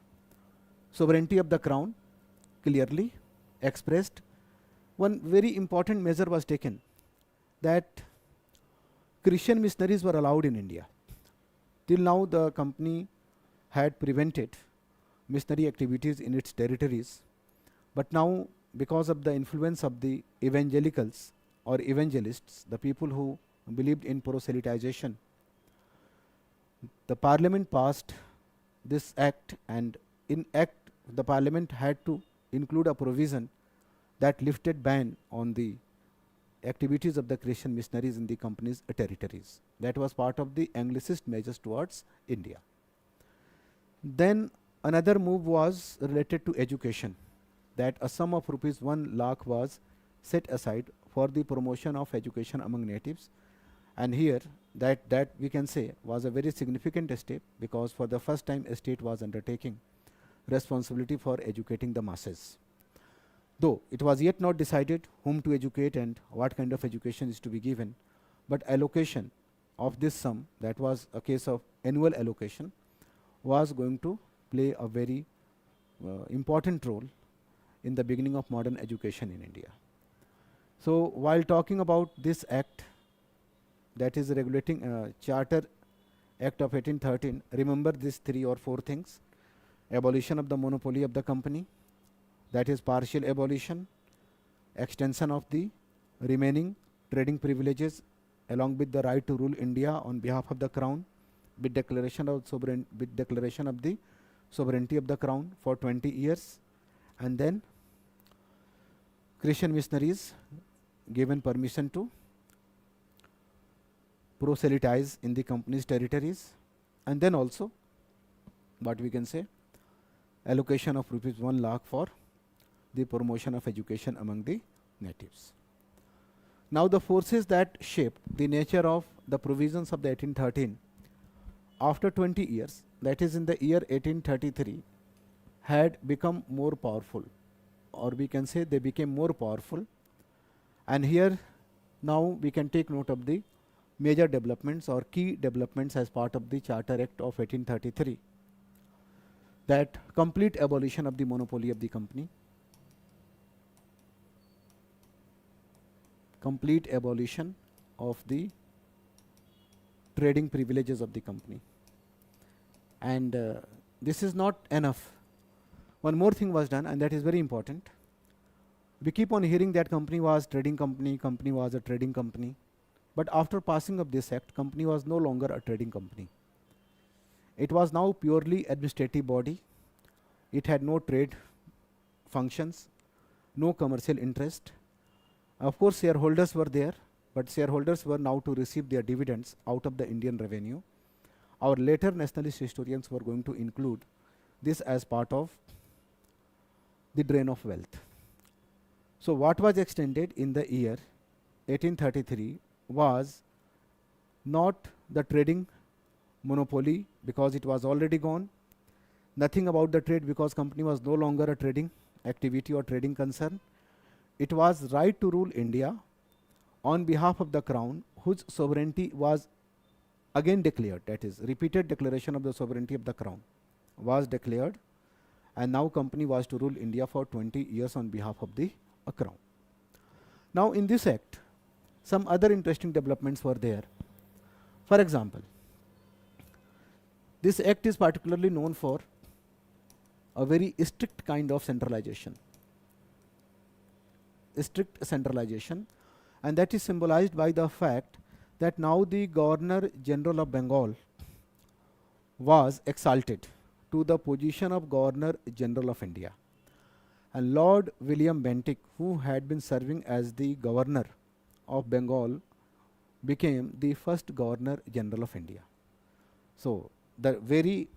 S1: sovereignty of the Crown clearly expressed. One very important measure was taken, that Christian missionaries were allowed in India. Till now the company had prevented missionary activities in its territories, but now because of the influence of the evangelicals or evangelists, the people who believed in proselytization, the parliament passed this act, and in act the parliament had to include a provision that lifted ban on the activities of the Christian missionaries in the company's territories. That was part of the Anglicist measures towards India. Then Another move was related to education, that a sum of rupees 1 lakh was set aside for the promotion of education among natives. And here, that we can say was a very significant step, because for the first time a state was undertaking responsibility for educating the masses. Though it was yet not decided whom to educate and what kind of education is to be given, but allocation of this sum, that was a case of annual allocation, was going to play a very important role in the beginning of modern education in India. So while talking about this act, that is regulating Charter Act of 1813, remember these 3 or 4 things: abolition of the monopoly of the company, that is partial abolition, extension of the remaining trading privileges along with the right to rule India on behalf of the crown, with declaration of the sovereignty of the crown for 20 years, and then Christian missionaries given permission to proselytize in the company's territories, and then also what we can say, allocation of rupees 1 lakh for the promotion of education among the natives. Now the forces that shaped the nature of the provisions of the 1813 after 20 years, that is in the year 1833, had become more powerful, or we can say they became more powerful. And here now we can take note of the major developments or key developments as part of the Charter Act of 1833. That complete abolition of the monopoly of the company, complete abolition of the trading privileges of the company. And this is not enough. One more thing was done, and that is very important. We keep on hearing that company was trading company, company was a trading company. But after passing of this act, company was no longer a trading company. It was now purely administrative body. It had no trade functions, no commercial interest. Of course, shareholders were there, but shareholders were now to receive their dividends out of the Indian revenue. Our later nationalist historians were going to include this as part of the drain of wealth. So what was extended in the year 1833 was not the trading monopoly, because it was already gone, nothing about the trade, because company was no longer a trading activity or trading concern. It was right to rule India on behalf of the crown, whose sovereignty was again declared, that is repeated declaration of the sovereignty of the crown was declared, and now company was to rule India for 20 years on behalf of the crown. Now in this act, some other interesting developments were there. For example, this act is particularly known for a very strict kind of centralization, and that is symbolized by the fact that now the Governor General of Bengal was exalted to the position of Governor General of India, and Lord William Bentinck, who had been serving as the Governor of Bengal, became the first Governor General of India. So the very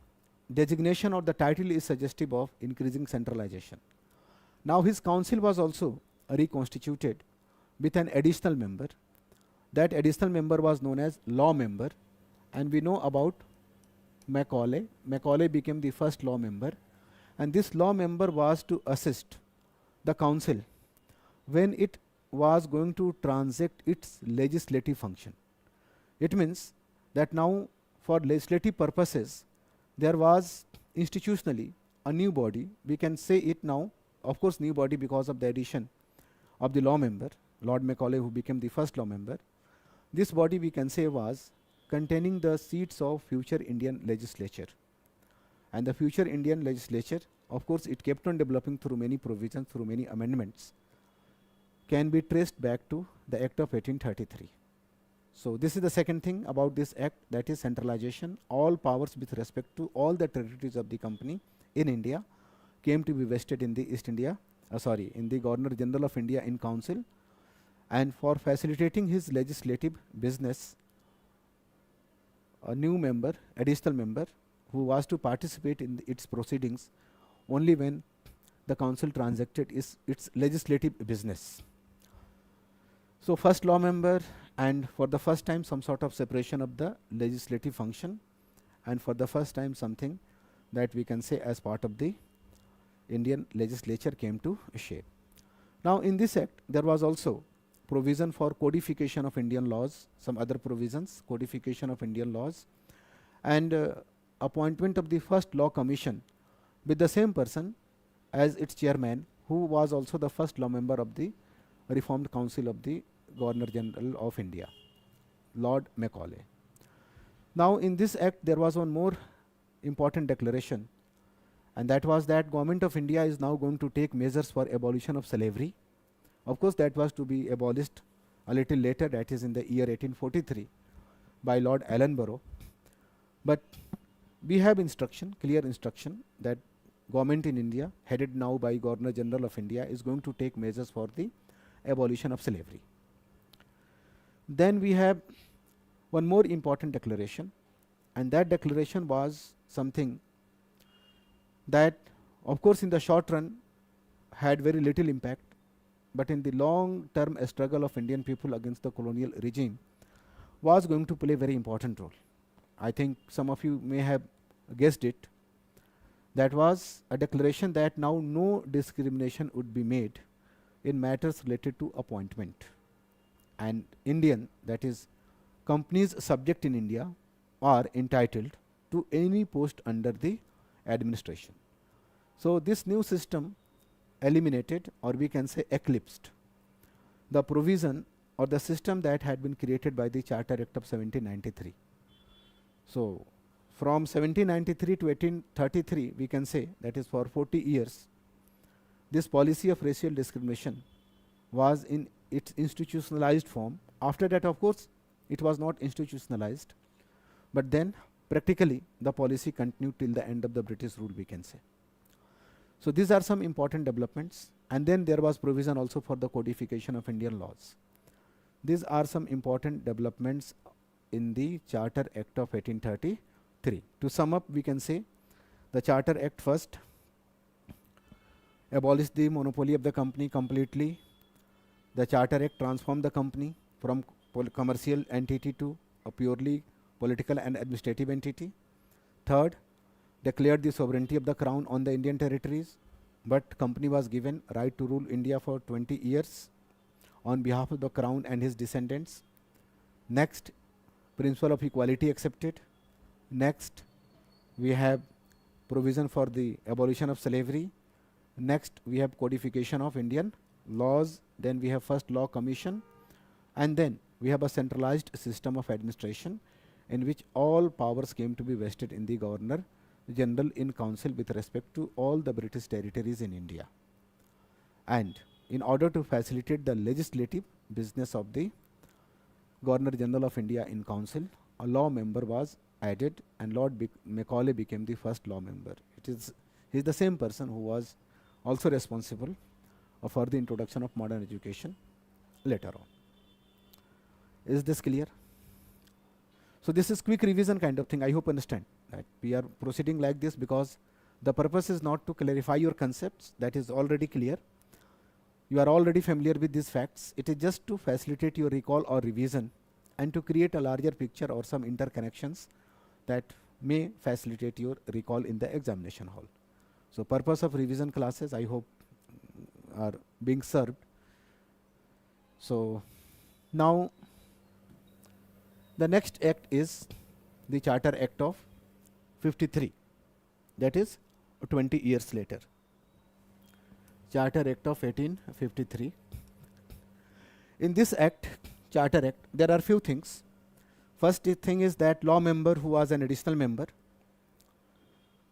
S1: designation or the title is suggestive of increasing centralization. Now his council was also reconstituted with an additional member. That additional member was known as law member, and we know about Macaulay. Macaulay became the first law member, and this law member was to assist the council when it was going to transact its legislative function. It means that now for legislative purposes there was institutionally a new body. We can say it now, of course new body because of the addition of the law member, Lord Macaulay, who became the first law member. This body we can say was containing the seats of future Indian legislature. And the future Indian legislature, of course it kept on developing through many provisions, through many amendments, can be traced back to the Act of 1833. So this is the second thing about this act, that is centralization. All powers with respect to all the territories of the company in India came to be vested in the in the Governor General of India in council, and for facilitating his legislative business, a new member, additional member, who was to participate in its proceedings only when the council transacted its legislative business. So first law member, and for the first time some sort of separation of the legislative function, and for the first time something that we can say as part of the Indian legislature came to shape. Now in this act there was also provision for codification of Indian laws, some other provisions, codification of Indian laws, and appointment of the first law commission with the same person as its chairman, who was also the first law member of the reformed council of the Governor General of India, Lord Macaulay. Now in this act there was one more important declaration, and that was that Government of India is now going to take measures for abolition of slavery. Of course that was to be abolished a little later, that is in the year 1843 by Lord Ellenborough. But we have instruction, clear instruction, that government in India, headed now by Governor General of India, is going to take measures for the abolition of slavery. Then we have one more important declaration, and that declaration was something that of course in the short run had very little impact, but in the long term struggle of Indian people against the colonial regime was going to play a very important role. I think some of you may have guessed it. That was a declaration that now no discrimination would be made in matters related to appointment, and Indian, that is companies subject in India, are entitled to any post under the administration. So this new system eliminated, or we can say eclipsed, the provision or the system that had been created by the Charter Act of 1793. So from 1793 to 1833, we can say, that is for 40 years, this policy of racial discrimination was in its institutionalized form. After that, of course, it was not institutionalized, but then practically the policy continued till the end of the British rule, we can say. So these are some important developments, and then there was provision also for the codification of Indian laws. These are some important developments in the Charter Act of 1833. To sum up, we can say the Charter Act first abolished the monopoly of the company completely. The Charter Act transformed the company from commercial entity to a purely political and administrative entity. Third, declared the sovereignty of the crown on the Indian territories, but company was given right to rule India for 20 years on behalf of the crown and his descendants. Next, principle of equality accepted. Next, we have provision for the abolition of slavery. Next, we have codification of Indian laws. Then we have first law commission, and then we have a centralized system of administration in which all powers came to be vested in the Governor General in Council with respect to all the British territories in India. And in order to facilitate the legislative business of the Governor General of India in Council, a law member was added, and Lord Macaulay became the first law member. He is the same person who was also responsible for the introduction of modern education later on. Is this clear? So this is quick revision kind of thing. I hope you understand that we are proceeding like this because the purpose is not to clarify your concepts, that is already clear. You are already familiar with these facts. It is just to facilitate your recall or revision and to create a larger picture or some interconnections that may facilitate your recall in the examination hall. So purpose of revision classes, I hope, are being served. So now the next act is the Charter Act of 53, that is 20 years later. Charter Act of 1853. In this act, Charter Act, there are few things. First thing is that law member who was an additional member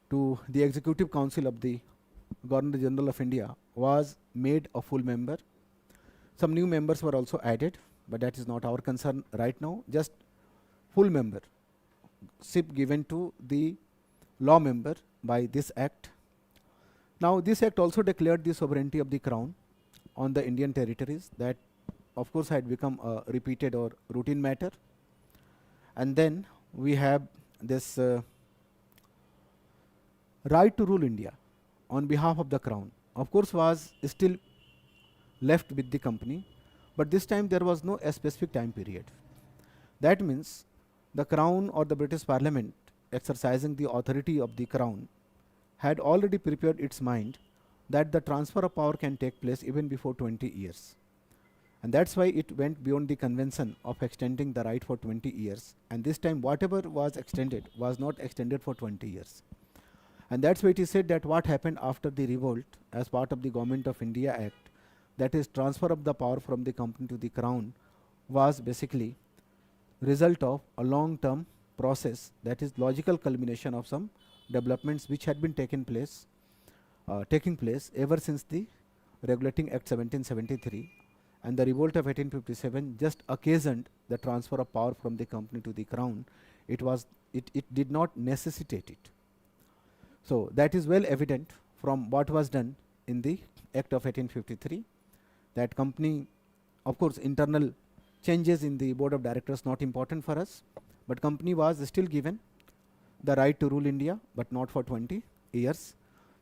S1: to the Executive Council of the Governor General of India was made a full member. Some new members were also added, but that is not our concern right now. Just full membership given to the law member by this act. Now this act also declared the sovereignty of the crown on the Indian territories. That of course had become a repeated or routine matter. And then we have this right to rule India on behalf of the crown, of course, was still left with the company, but this time there was no a specific time period. That means the crown or the British Parliament, exercising the authority of the crown, had already prepared its mind that the transfer of power can take place even before 20 years. And that's why it went beyond the convention of extending the right for 20 years. And this time, whatever was extended was not extended for 20 years. And that's why it is said that what happened after the revolt as part of the Government of India Act, that is transfer of the power from the company to the crown, was basically result of a long term process, that is logical culmination of some developments which had been taking place ever since the Regulating Act 1773, and the revolt of 1857 just occasioned the transfer of power from the company to the crown. It did not necessitate it. So that is well evident from what was done in the Act of 1853, that company, of course, internal changes in the board of directors not important for us, but company was still given the right to rule India, but not for 20 years.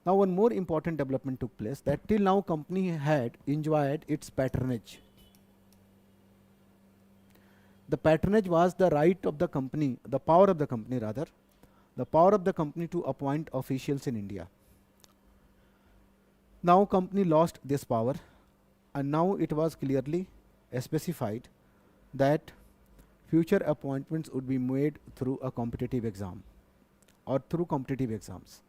S1: Now one more important development took place, that till now company had enjoyed its patronage. The patronage was the right of the company, the power of the company rather, the power of the company to appoint officials in India. Now company lost this power, and now it was clearly specified that future appointments would be made through a competitive exam or through competitive exams.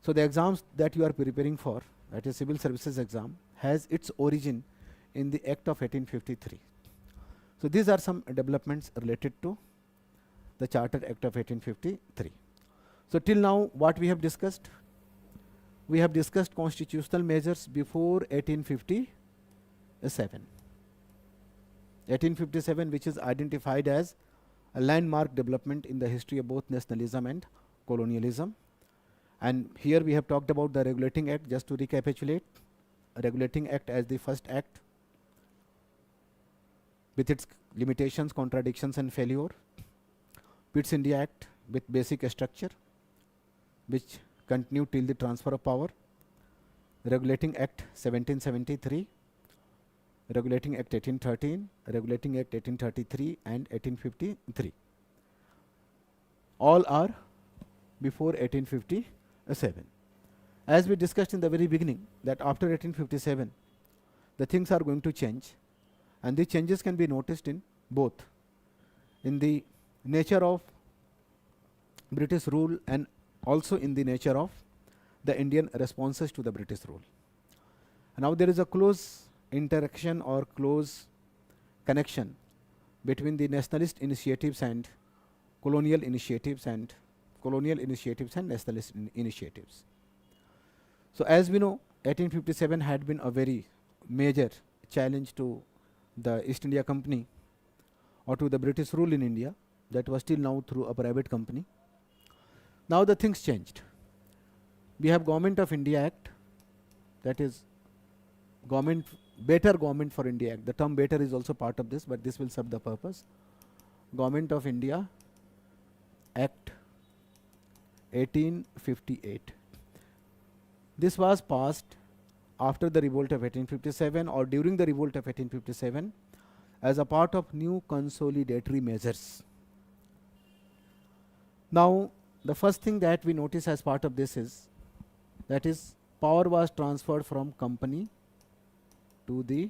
S1: So the exams that you are preparing for, that is civil services exam, has its origin in the Act of 1853. So these are some developments related to the Charter Act of 1853. So till now what we have discussed? We have discussed constitutional measures before 1857. 1857, which is identified as a landmark development in the history of both nationalism and colonialism. And here we have talked about the Regulating Act. Just to recapitulate, Regulating Act as the first act with its limitations, contradictions and failure. Pitt's India Act with basic structure which continued till the transfer of power. Regulating Act 1773, Regulating Act 1813, Regulating Act 1833 and 1853. All are before 1857. As we discussed in the very beginning, that after 1857 the things are going to change, and the changes can be noticed in both in the nature of British rule and also in the nature of the Indian responses to the British rule. Now there is a close interaction or close connection between the nationalist initiatives and colonial initiatives and nationalist initiatives. So as we know, 1857 had been a very major challenge to the East India Company or to the British rule in India, that was till now through a private company. Now the things changed. We have Government of India Act, that is Better Government for India Act. The term better is also part of this, but this will serve the purpose. Government of India Act 1858. This was passed after the revolt of 1857 or during the revolt of 1857 as a part of new consolidatory measures. Now the first thing that we notice as part of this is, that is, power was transferred from company to the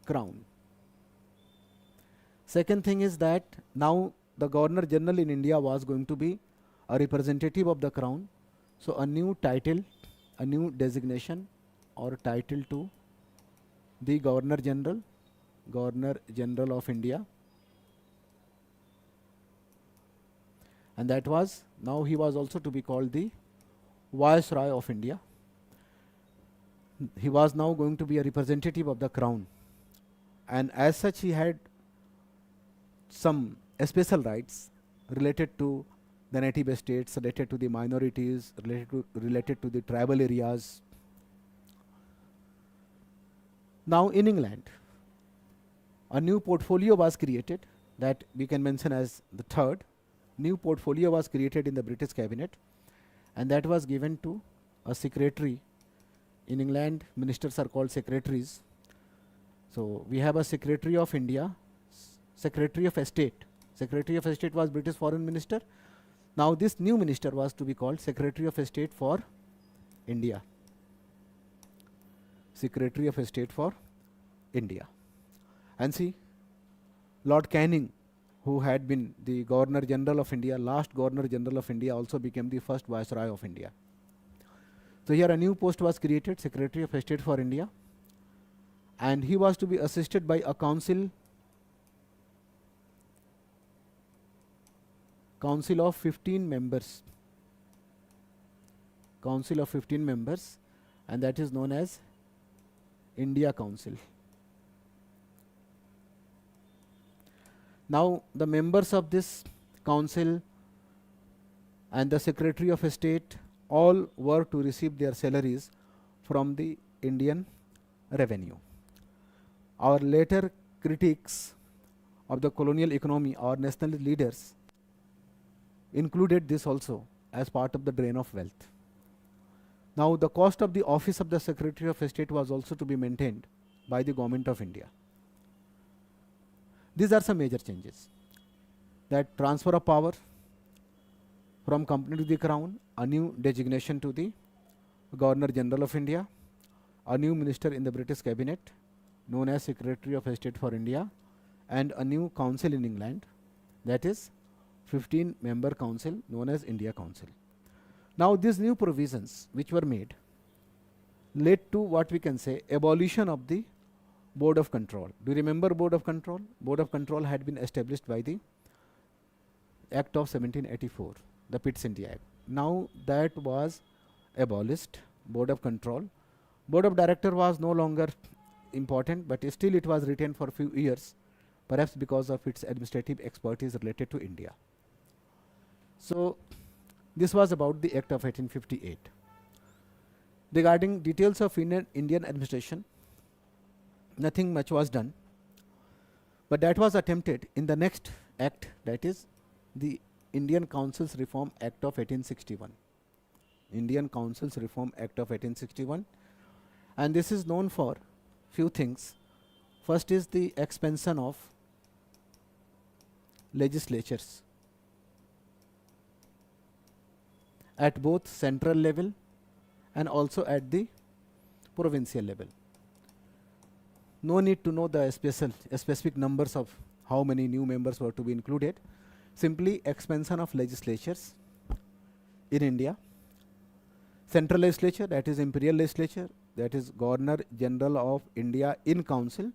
S1: crown. Second thing is that now the Governor General in India was going to be a representative of the crown. So a new title, a new designation or title to the Governor General of India, and that was, now he was also to be called the Viceroy of India. He was now going to be a representative of the crown, and as such he had some special rights related to the native estates, related to the minorities, related to the tribal areas. Now in England, a new portfolio was created, that we can mention as the third. New portfolio was created in the British cabinet, and that was given to a secretary. In England, ministers are called secretaries. So we have a Secretary of India, Secretary of State. Secretary of State was British Foreign Minister. Now this new minister was to be called Secretary of State for India. Secretary of State for India. And see, Lord Canning, who had been the Governor General of India, last Governor General of India, also became the first Viceroy of India. So here a new post was created, Secretary of State for India, and he was to be assisted by a council of 15 members. Council of 15 members, and that is known as India Council. Now the members of this council and the Secretary of State all were to receive their salaries from the Indian revenue. Our later critics of the colonial economy, our nationalist leaders, included this also as part of the drain of wealth. Now the cost of the office of the Secretary of State was also to be maintained by the Government of India. These are some major changes. That transfer of power from company to the crown, a new designation to the Governor General of India, a new minister in the British cabinet known as Secretary of State for India, and a new council in England, that is 15-member council known as India Council. Now these new provisions which were made led to what we can say abolition of the Board of Control. Do you remember Board of Control? Board of Control had been established by the Act of 1784, the Pitt-Scindia Act. Now that was abolished, Board of Control. Board of Director was no longer important, but still it was retained for a few years, perhaps because of its administrative expertise related to India. So this was about the Act of 1858. Regarding details of Indian administration, nothing much was done, but that was attempted in the next act, that is the Indian Councils Reform Act of 1861. Indian Councils Reform Act of 1861, and this is known for few things. First is the expansion of legislatures at both central level and also at the provincial level. No need to know the specific numbers of how many new members were to be included. Simply expansion of legislatures in India. Central legislature, that is imperial legislature, that is Governor General of India in council,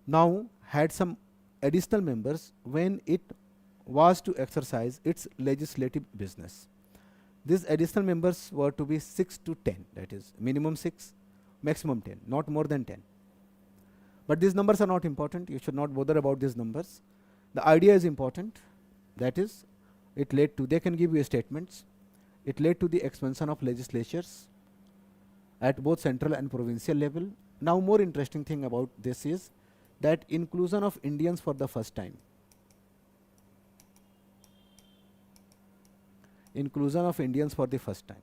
S1: now had some additional members when it was to exercise its legislative business. These additional members were to be 6 to 10, that is minimum 6, maximum 10, not more than 10. But these numbers are not important, you should not bother about these numbers. The idea is important, that is, it led to, they can give you statements, it led to the expansion of legislatures at both central and provincial level. Now more interesting thing about this is that inclusion of Indians for the first time. Inclusion of Indians for the first time.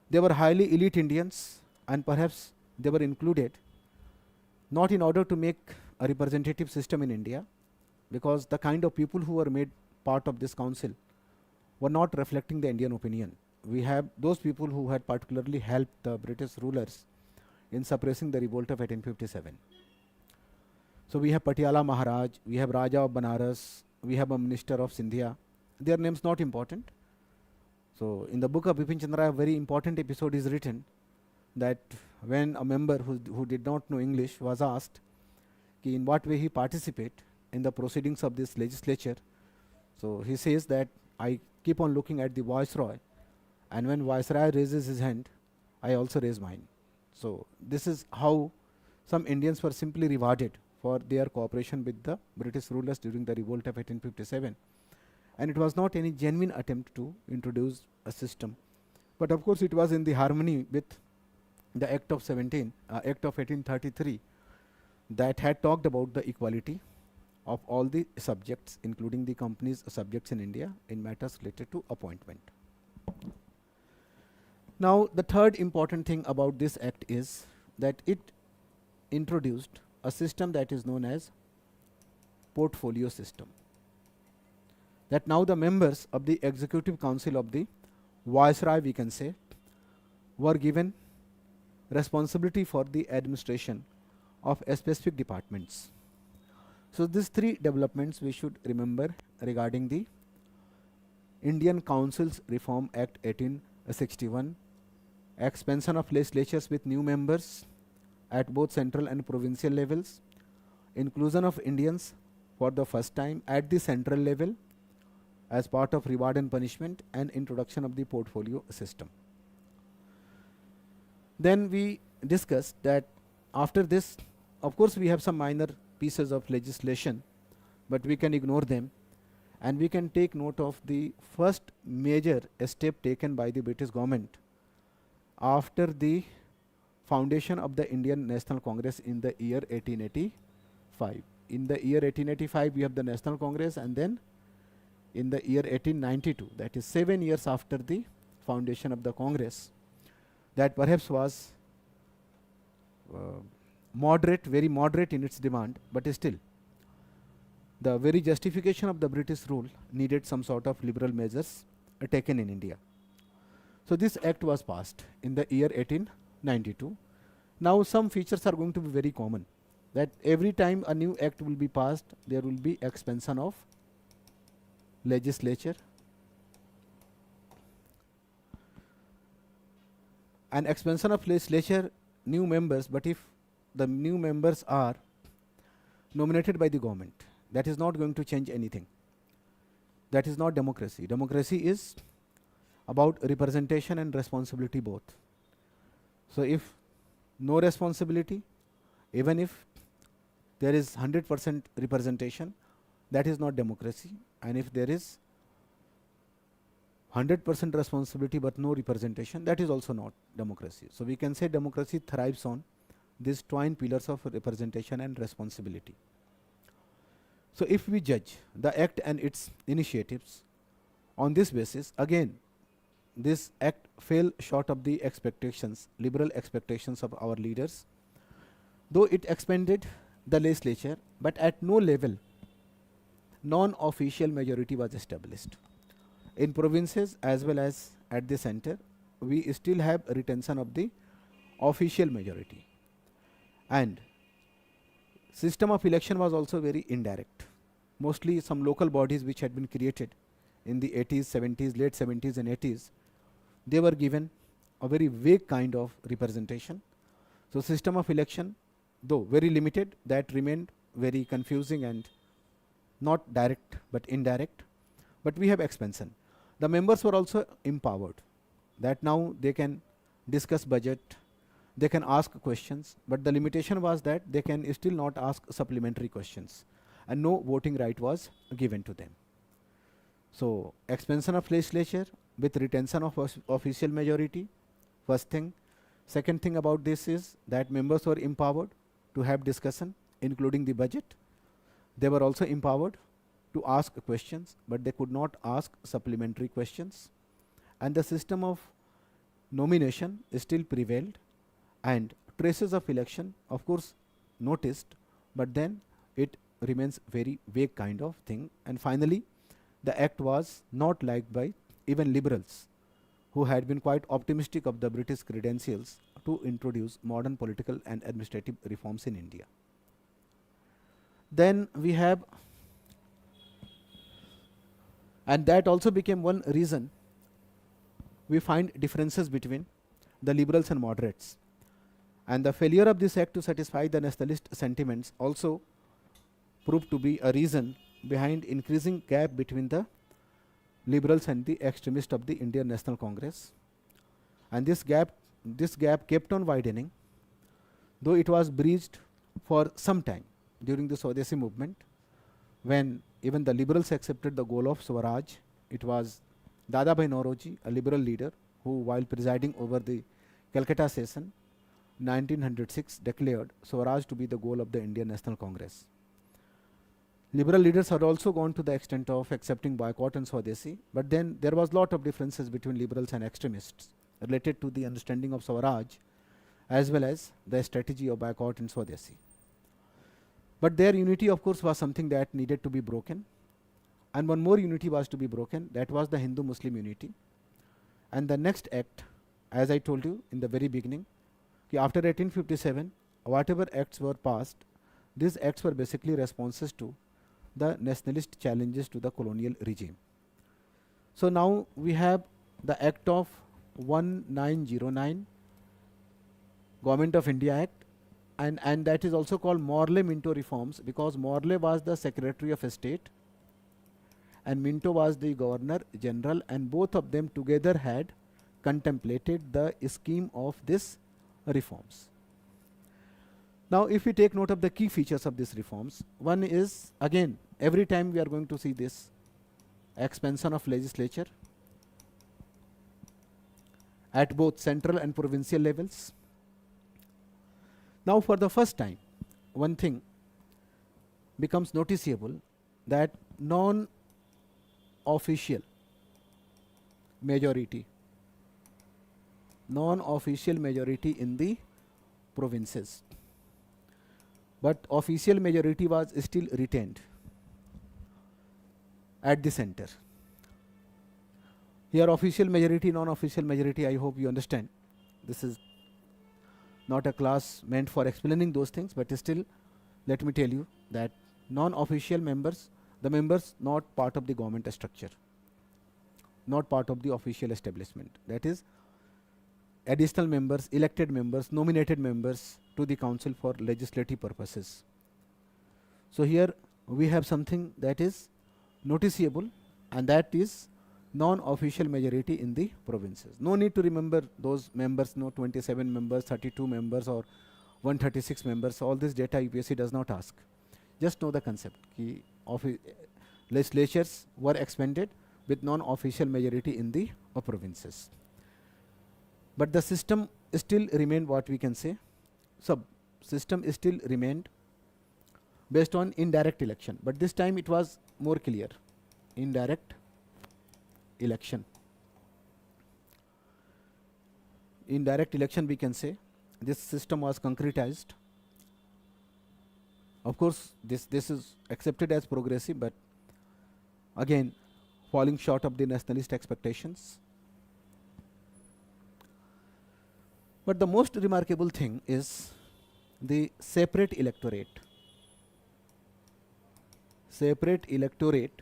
S1: They were highly elite Indians, and perhaps they were included not in order to make a representative system in India, because the kind of people who were made part of this council were not reflecting the Indian opinion. We have those people who had particularly helped the British rulers in suppressing the revolt of 1857. So we have Patiala Maharaj, we have Raja of Banaras, we have a minister of Sindhia. Their names not important. So in the book of Bipin Chandra, a very important episode is written that when a member who did not know English was asked in what way he participate in the proceedings of this legislature, so he says that I keep on looking at the Viceroy, and when Viceroy raises his hand, I also raise mine. So this is how some Indians were simply rewarded for their cooperation with the British rulers during the revolt of 1857. And it was not any genuine attempt to introduce a system, but of course it was in the harmony with the Act of 1833 that had talked about the equality of all the subjects, including the company's subjects in India, in matters related to appointment. Now, the third important thing about this act is that it introduced a system that is known as portfolio system. That now the members of the executive council of the viceroy, we can say, were given responsibility for the administration of specific departments. So these three developments we should remember regarding the Indian Councils Reform Act 1861, expansion of legislatures with new members at both central and provincial levels, inclusion of Indians for the first time at the central level as part of reward and punishment, and introduction of the portfolio system. Then we discussed that after this, of course, we have some minor pieces of legislation, but we can ignore them, and we can take note of the first major step taken by the British government after the foundation of the Indian National Congress in the year 1885. In the year 1885, we have the National Congress, and then in the year 1892, that is 7 years after the foundation of the Congress, that perhaps was moderate, very moderate in its demand, but still the very justification of the British rule needed some sort of liberal measures taken in India. So this act was passed in the year 1892. Now some features are going to be very common, that every time a new act will be passed, there will be expansion of legislature, and expansion of legislature, new members, but if the new members are nominated by the government, that is not going to change anything. That is not democracy. Democracy is about representation and responsibility both. So if no responsibility, even if there is 100% representation, that is not democracy. And if there is 100% responsibility but no representation, that is also not democracy. So we can say democracy thrives on these twin pillars of representation and responsibility. So if we judge the act and its initiatives on this basis, again, this act fell short of the expectations, liberal expectations of our leaders, though it expanded the legislature, but at no level non-official majority was established. In provinces as well as at the center, we still have retention of the official majority, and system of election was also very indirect. Mostly some local bodies which had been created in the 80s, 70s, late 70s and 80s, they were given a very vague kind of representation. So system of election, though very limited, that remained very confusing and not direct but indirect. But we have expansion. The members were also empowered, that now they can discuss budget, they can ask questions, but the limitation was that they can still not ask supplementary questions, and no voting right was given to them. So expansion of legislature with retention of official majority, first thing. Second thing about this is that members were empowered to have discussion, including the budget. They were also empowered to ask questions, but they could not ask supplementary questions. And the system of nomination still prevailed, and traces of election, of course, noticed, but then it remains very vague kind of thing. And finally, the act was not liked by even liberals, who had been quite optimistic of the British credentials to introduce modern political and administrative reforms in India. Then we have, and that also became one reason we find differences between the liberals and moderates. And the failure of this act to satisfy the nationalist sentiments also proved to be a reason behind increasing gap between the liberals and the extremists of the Indian National Congress. And this gap kept on widening, though it was breached for some time during the Swadeshi movement, when even the liberals accepted the goal of Swaraj. It was Dadabhai Nauroji, a liberal leader, who, while presiding over the Calcutta session 1906, declared Swaraj to be the goal of the Indian National Congress. Liberal leaders had also gone to the extent of accepting boycott and Swadeshi, but then there was lot of differences between liberals and extremists related to the understanding of Swaraj as well as the strategy of boycott and Swadeshi. But their unity, of course, was something that needed to be broken. And one more unity was to be broken, that was the Hindu-Muslim unity. And the next act, as I told you in the very beginning, after 1857, whatever acts were passed, these acts were basically responses to the nationalist challenges to the colonial regime. So now we have the Act of 1909, Government of India Act, and that is also called Morley-Minto reforms, because Morley was the Secretary of State and Minto was the Governor General, and both of them together had contemplated the scheme of this reforms. Now if we take note of the key features of these reforms, one is, again, every time we are going to see this expansion of legislature at both central and provincial levels. Now for the first time, one thing becomes noticeable, that non-official majority in the provinces, but official majority was still retained at the center. Here official majority, non-official majority, I hope you understand. This is not a class meant for explaining those things, but still let me tell you that non-official members, the members not part of the government structure, not part of the official establishment, that is additional members, elected members, nominated members to the council for legislative purposes. So here we have something that is noticeable, and that is non-official majority in the provinces. No need to remember those members, no 27 members, 32 members or 136 members. All this data UPSC does not ask. Just know the concept. Legislatures were expanded with non-official majority in the provinces. But the system still remained, what we can say, system still remained based on indirect election. But this time it was more clear. Indirect election. Indirect election, we can say, this system was concretized. Of course, this is accepted as progressive, but again, falling short of the nationalist expectations. But the most remarkable thing is the separate electorate. Separate electorate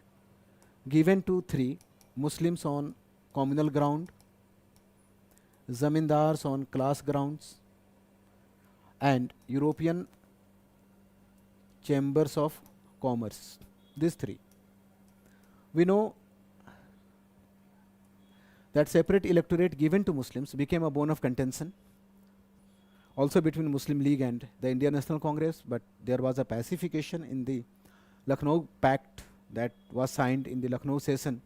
S1: given to 3: Muslims on communal ground, Zamindars on class grounds, and European chambers of commerce. These 3. We know that separate electorate given to Muslims became a bone of contention also between Muslim League and the Indian National Congress, but there was a pacification in the Lucknow Pact that was signed in the Lucknow session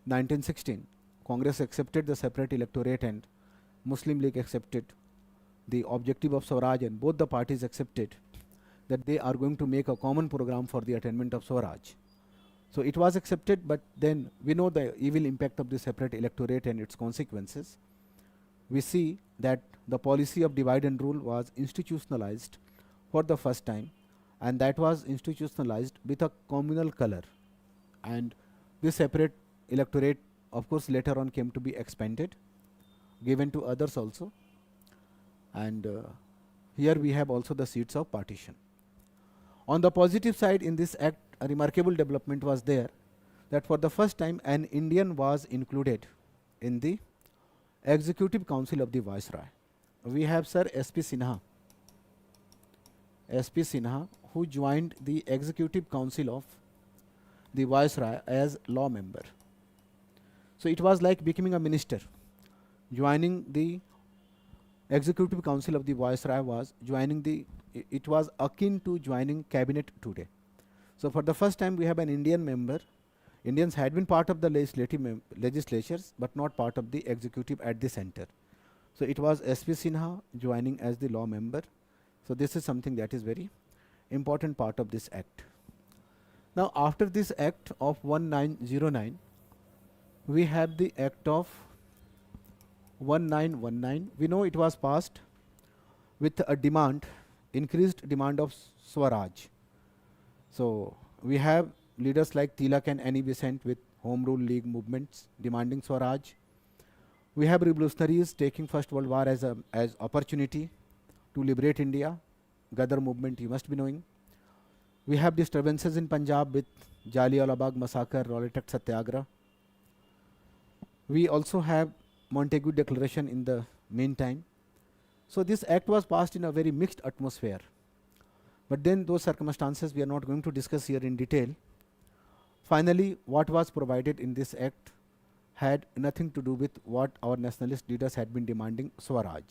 S1: 1916. Congress accepted the separate electorate and Muslim League accepted the objective of Swaraj, and both the parties accepted that they are going to make a common program for the attainment of Swaraj. So it was accepted, but then we know the evil impact of the separate electorate and its consequences. We see that the policy of divide and rule was institutionalized for the first time, and that was institutionalized with a communal color. And this separate electorate, of course, later on came to be expanded, given to others also. And here we have also the seats of partition. On the positive side, in this act, a remarkable development was there, that for the first time an Indian was included in the Executive Council of the Viceroy. We have Sir S.P. Sinha, who joined the Executive Council of the Viceroy as law member. So it was like becoming a minister. Joining the Executive Council of the Viceroy was it was akin to joining cabinet today. So for the first time we have an Indian member. Indians had been part of the legislatures, but not part of the executive at the center. So it was S.P. Sinha joining as the law member. So this is something that is very important part of this act. Now after this act of 1909, we have the act of 1919, we know it was passed with a demand, increased demand of Swaraj. So we have leaders like Tilak and Annie Besant with Home Rule League movements demanding Swaraj. We have revolutionaries taking First World War as opportunity to liberate India. Gadar movement, you must be knowing. We have disturbances in Punjab with Jallianwala Bagh massacre, Rowlatt Act Satyagrah. We also have Montagu Declaration in the meantime. So this act was passed in a very mixed atmosphere. But then those circumstances we are not going to discuss here in detail. Finally, what was provided in this act had nothing to do with what our nationalist leaders had been demanding, Swaraj.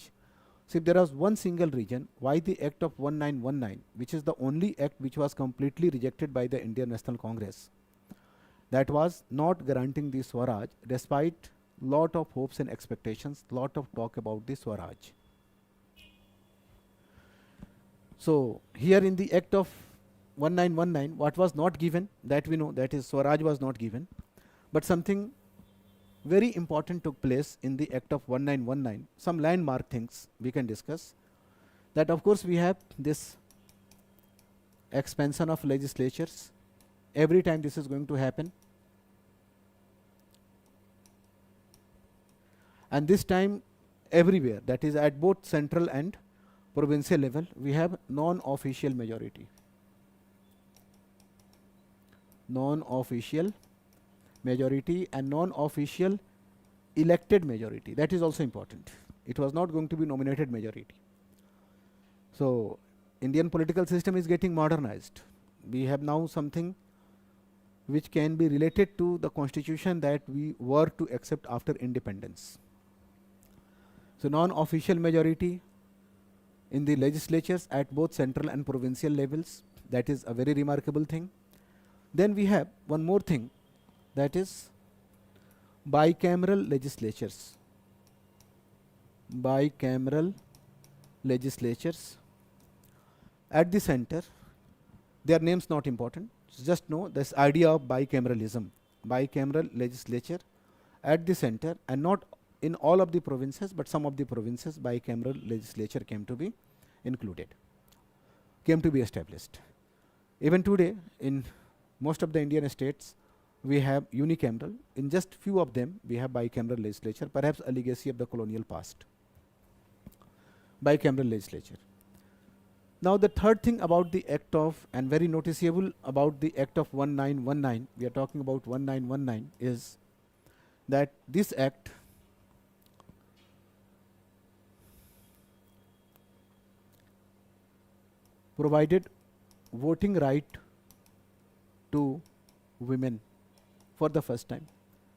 S1: So if there was one single reason why the Act of 1919, which is the only act which was completely rejected by the Indian National Congress, that was not granting the Swaraj despite lot of hopes and expectations, lot of talk about the Swaraj. So here in the Act of 1919, what was not given, that we know, that is Swaraj was not given, but something very important took place in the Act of 1919. Some landmark things we can discuss. That of course we have this expansion of legislatures. Every time this is going to happen. And this time everywhere, that is at both central and provincial level, we have non-official majority. Non-official majority and non-official elected majority. That is also important. It was not going to be nominated majority. So Indian political system is getting modernized. We have now something which can be related to the constitution that we were to accept after independence. So non-official majority in the legislatures at both central and provincial levels, that is a very remarkable thing. Then we have one more thing, that is bicameral legislatures. Bicameral legislatures. At the center, their names not important, just know this idea of bicameralism. Bicameral legislature at the center, and not in all of the provinces, but some of the provinces bicameral legislature came to be included, came to be established. Even today in most of the Indian states we have unicameral. In just few of them we have bicameral legislature, perhaps a legacy of the colonial past. Bicameral legislature. Now the third thing about the act of, and very noticeable about the Act of 1919, we are talking about 1919, is that this act provided voting right to women for the first time.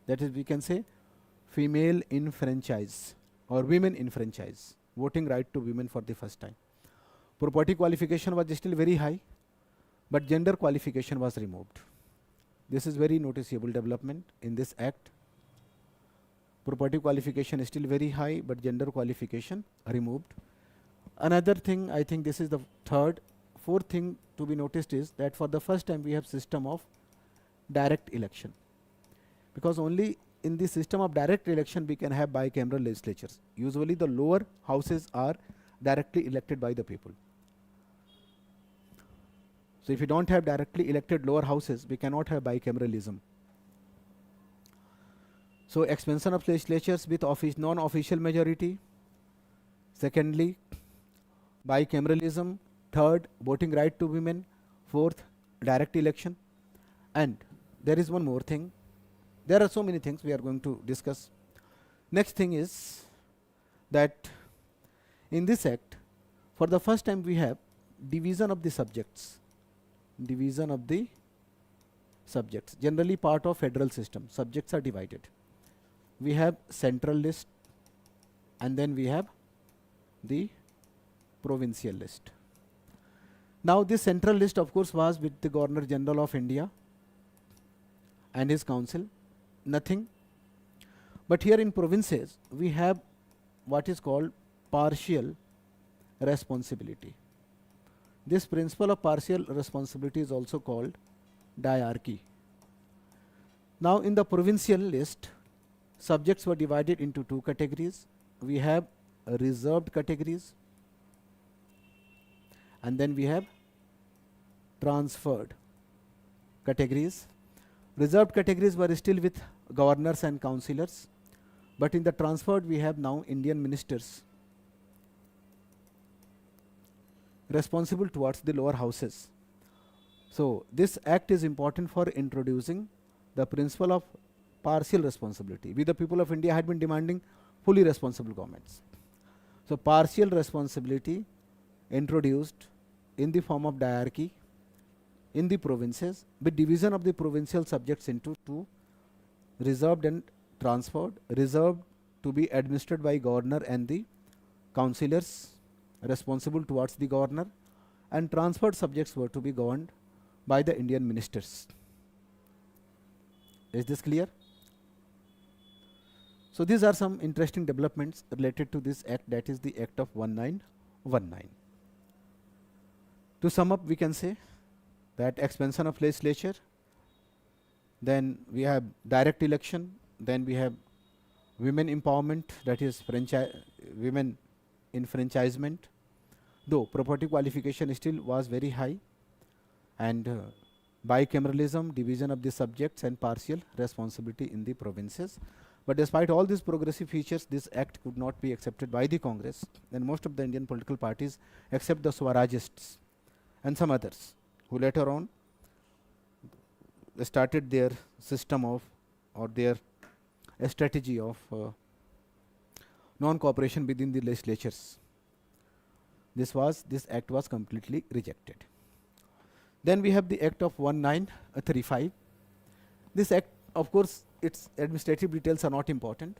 S1: That is, we can say female enfranchise or women enfranchise, voting right to women for the first time. Property qualification was still very high, but gender qualification was removed. This is very noticeable development in this act. Property qualification is still very high, but gender qualification removed. Another thing, I think this is the fourth thing to be noticed, is that for the first time we have system of direct election, because only in the system of direct election we can have bicameral legislatures. Usually the lower houses are directly elected by the people. So if you don't have directly elected lower houses, we cannot have bicameralism. So expansion of legislatures with non-official majority. Secondly, bicameralism. Third, voting right to women. Fourth, direct election. And there is one more thing. There are so many things we are going to discuss. Next thing is that in this act, for the first time we have division of the subjects. Division of the subjects. Generally part of federal system, subjects are divided. We have central list, and then we have the provincial list. Now this central list of course was with the Governor General of India and his council, nothing. But here in provinces we have what is called partial responsibility. This principle of partial responsibility is also called diarchy. Now in the provincial list, subjects were divided into two categories. we have reserved categories, and then we have transferred categories. Reserved categories were still with governors and councillors, but in the transferred we have now Indian ministers responsible towards the lower houses. So this act is important for introducing the principle of partial responsibility. We the people of India had been demanding fully responsible governments. So partial responsibility introduced in the form of diarchy in the provinces, with division of the provincial subjects into two, reserved and transferred. Reserved to be administered by governor and the councillors responsible towards the governor, and transferred subjects were to be governed by the Indian ministers. Is this clear? So these are some interesting developments related to this act, that is the Act of 1919. To sum up, we can say that expansion of legislature, then we have direct election, then we have women empowerment, that is women enfranchisement, though property qualification still was very high, and bicameralism, division of the subjects, and partial responsibility in the provinces. But despite all these progressive features, this act could not be accepted by the Congress and most of the Indian political parties, except the Swarajists and some others, who later on started their system of, or their strategy of non-cooperation within the legislatures. This act was completely rejected. Then we have the Act of 1935. This act, of course, its administrative details are not important,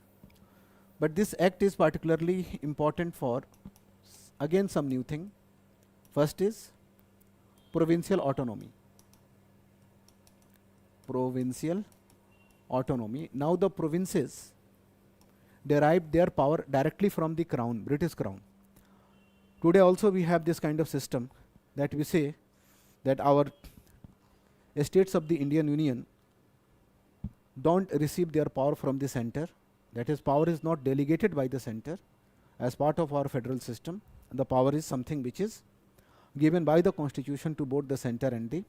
S1: but this act is particularly important for again some new thing. First is provincial autonomy. Provincial autonomy. Now the provinces derived their power directly from the crown, British crown. Today also we have this kind of system that we say that our states of the Indian Union don't receive their power from the center. That is, power is not delegated by the center as part of our federal system. The power is something which is given by the constitution to both the center and the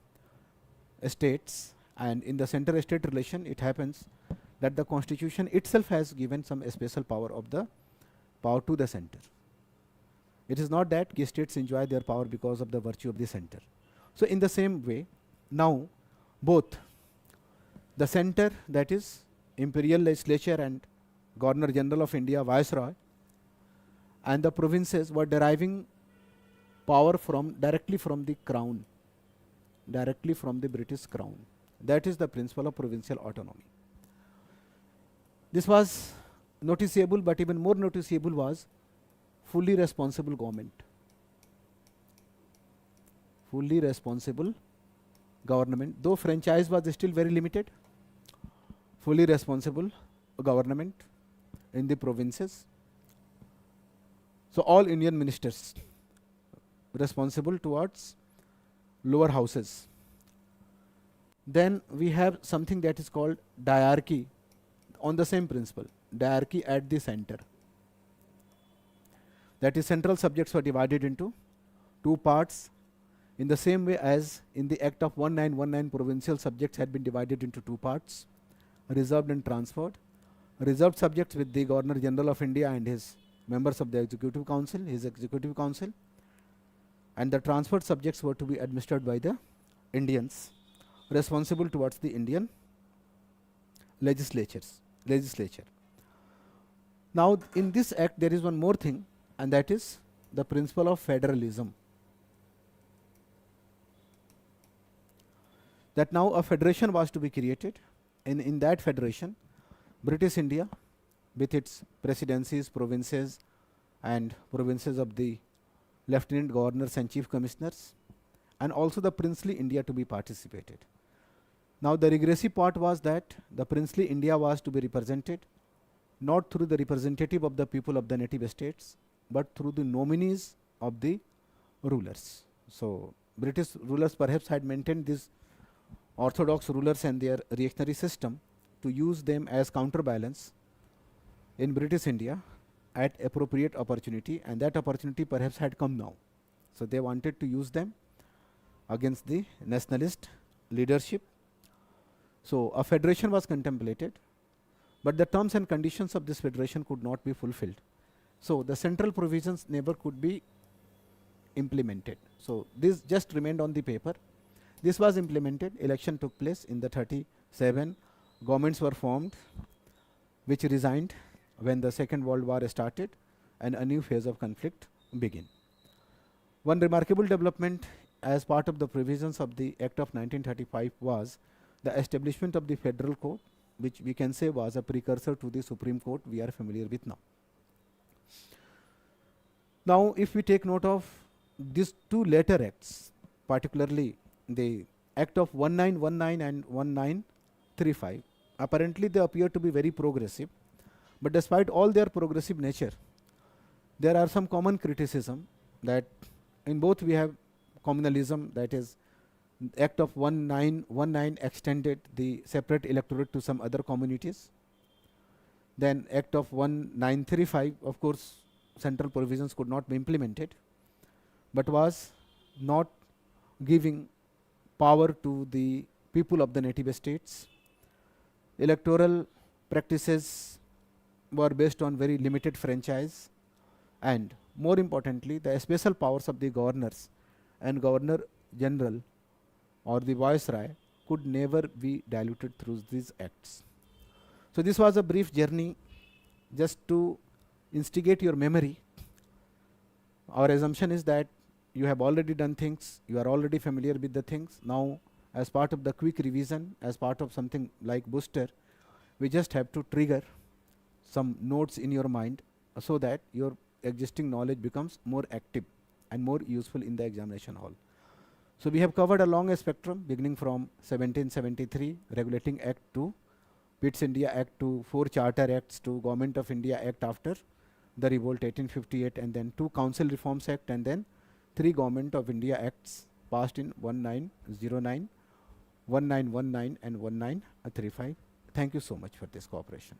S1: states. And in the center-state relation, it happens that the constitution itself has given some special power to the center. It is not that states enjoy their power because of the virtue of the center. So in the same way, now both the center, that is imperial legislature and Governor General of India, Viceroy, and the provinces were deriving power directly from the crown, directly from the British crown. That is the principle of provincial autonomy. This was noticeable, but even more noticeable was fully responsible government. Fully responsible government, though franchise was still very limited. Fully responsible government in the provinces. So all Indian ministers responsible towards lower houses. Then we have something that is called diarchy on the same principle, diarchy at the center. That is, central subjects were divided into two parts in the same way as in the Act of 1919 provincial subjects had been divided into two parts, reserved and transferred. Reserved subjects with the Governor General of India and his members of the Executive Council, and the transferred subjects were to be administered by the Indians responsible towards the Indian legislature. Now in this act there is one more thing, and that is the principle of federalism. That now a federation was to be created. In that federation, British India with its presidencies, provinces, and provinces of the lieutenant governors and chief commissioners, and also the princely India to be participated. Now the regressive part was that the princely India was to be represented not through the representative of the people of the native states, but through the nominees of the rulers. So British rulers perhaps had maintained these orthodox rulers and their reactionary system to use them as counterbalance in British India, at appropriate opportunity, and that opportunity perhaps had come now. So they wanted to use them against the nationalist leadership. So a federation was contemplated, but the terms and conditions of this federation could not be fulfilled. So the central provisions never could be implemented. So this just remained on the paper. This was implemented. Election took place in the 37. Governments were formed, which resigned when the Second World War started, and a new phase of conflict began. One remarkable development as part of the provisions of the Act of 1935 was the establishment of the Federal Court, which we can say was a precursor to the Supreme Court we are familiar with now. Now, if we take note of these two later acts, particularly the Act of 1919 and 1935, apparently they appear to be very progressive, but despite all their progressive nature, there are some common criticism that in both we have communalism, that is Act of 1919 extended the separate electorate to some other communities. Then Act of 1935, of course, central provisions could not be implemented, but was not giving power to the people of the native states. Electoral practices were based on very limited franchise, and more importantly, the special powers of the governors and governor general or the viceroy could never be diluted through these acts. So this was a brief journey just to instigate your memory. Our assumption is that you have already done things, you are already familiar with the things. Now, as part of the quick revision, as part of something like booster, we just have to trigger some notes in your mind so that your existing knowledge becomes more active and more useful in the examination hall. So we have covered a long spectrum beginning from 1773 Regulating Act to Pitt's India Act to 4 Charter Acts to Government of India Act after the revolt 1858, and then 2 Council Reforms Act, and then 3 Government of India Acts passed in 1909, 1919 and 1935. Thank you so much for this cooperation.